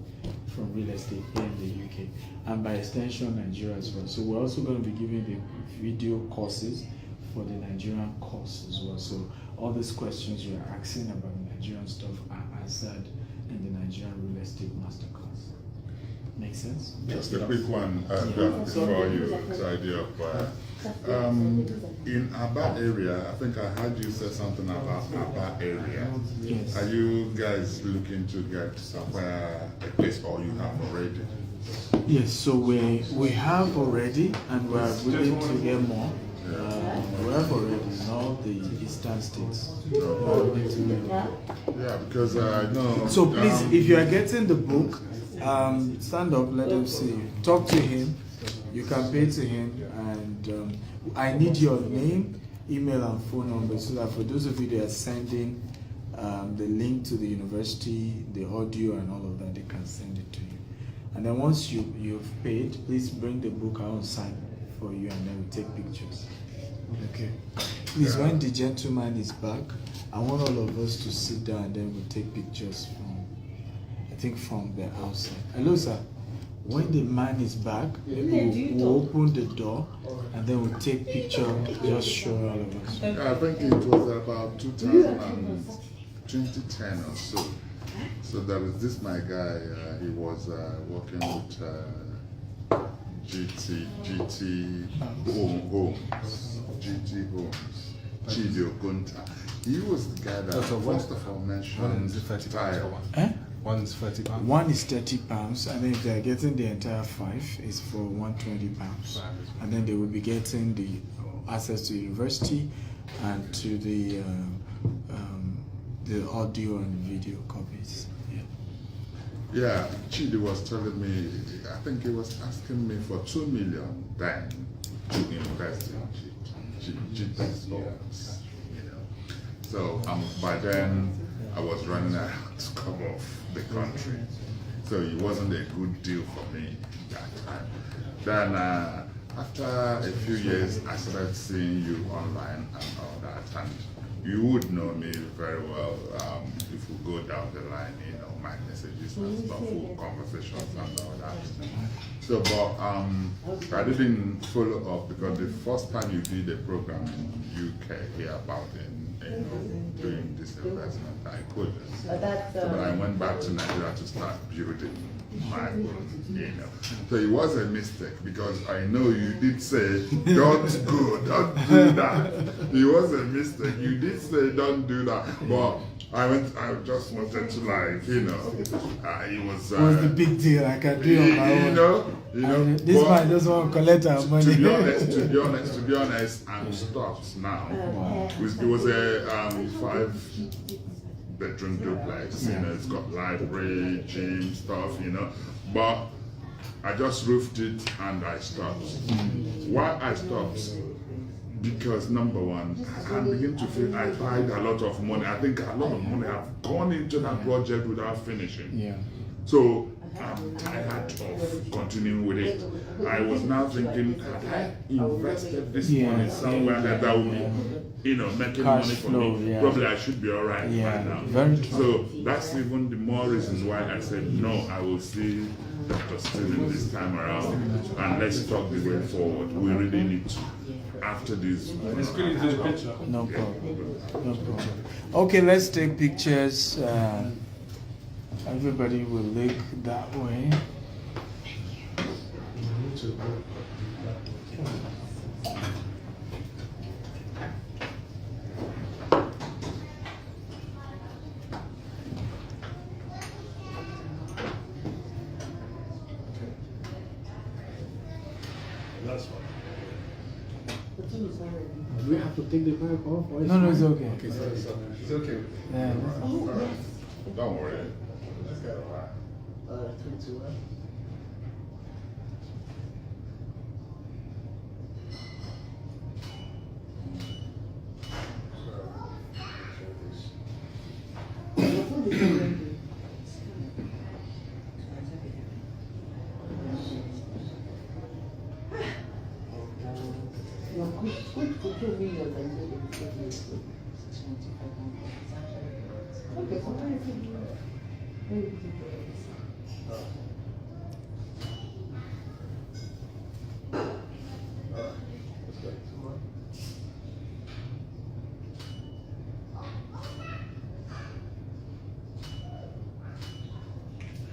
from real estate here in the UK, and by extension, Nigeria as well. So we're also going to be giving the video courses for the Nigerian course as well. So all these questions you're asking about Nigerian stuff are answered in the Nigerian real estate masterclass. Make sense? Just a quick one before you tidy up. In Aba area, I think I heard you say something about Aba area. Yes. Are you guys looking to get somewhere, a place, or you have already? Yes, so we have already, and we are willing to get more. We have already in all the eastern states. Yeah, because I know. So please, if you are getting the book, stand up, let them see you. Talk to him. You can pay to him, and I need your name, email, and phone number so that for those of you that are sending the link to the university, the audio, and all of that, they can send it to you. And then once you've paid, please bring the book out and sign for you, and then we take pictures. Okay. Please, when the gentleman is back, I want all of us to sit down, and then we'll take pictures from the outside. Hello, sir. When the man is back, we'll open the door, and then we'll take picture, just show all of us. I think it was about 2010 or so. So there was this my guy. He was working with GT Homes, Chidi Ogunta. He was the guy that first of all mentioned tire. One's £30. One is £30, and then if they are getting the entire 5, it's for £120. And then they will be getting the access to university and to the audio and video copies. Yeah, Chidi was telling me, I think he was asking me for 2 million then to invest in GT's homes, you know. So by then I was running around to come off the country. So it wasn't a good deal for me that time. Then after a few years, I started seeing you online and all that, and you would know me very well if we go down the line, you know, my messages and stuff, full conversations and all that. So, but I didn't follow up because the first time you did a program in UK here about doing this investment, I couldn't. But I went back to Nigeria to start building my own, you know. So it was a mistake because I know you did say, don't do that. It was a mistake. You did say, don't do that. But I just wanted to, like, you know, it was the big deal? I can do it on my own. You know, this man just want to collect our money. To be honest, I'm stopped now. It was a 5-bedroom duplex. You know, it's got library, gym stuff. You know, but I just roofed it and I stopped. Why I stopped? Because number one, I begin to feel I tried a lot of money. I think a lot of money have gone into that project without finishing. Yeah. So I'm tired of continuing with it. I was now thinking, had I invested this money somewhere that would be, you know, making money for me, probably I should be all right right now. Very true. So that's even the more reason why I said, no, I will see Dr. Steven this time around, and let's talk the way forward. We really need to. After this, no problem. Okay, let's take pictures. Everybody will look that way. That's fine. Do we have to take the mic off? Or No, no, it's fine? okay. Okay, sorry. It's okay. Yeah. Don't worry. Okay. 3, 2, 1.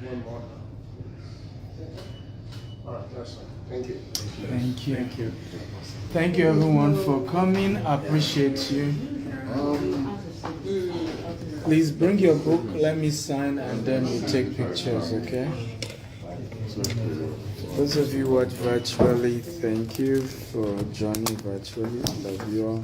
One more. All right, that's fine. Thank you. Thank you. Thank you. Thank you everyone for coming. I appreciate you. Please bring your book, let me sign, and then we'll take pictures, okay? Those of you who watch virtually, thank you for joining virtually. Love you all.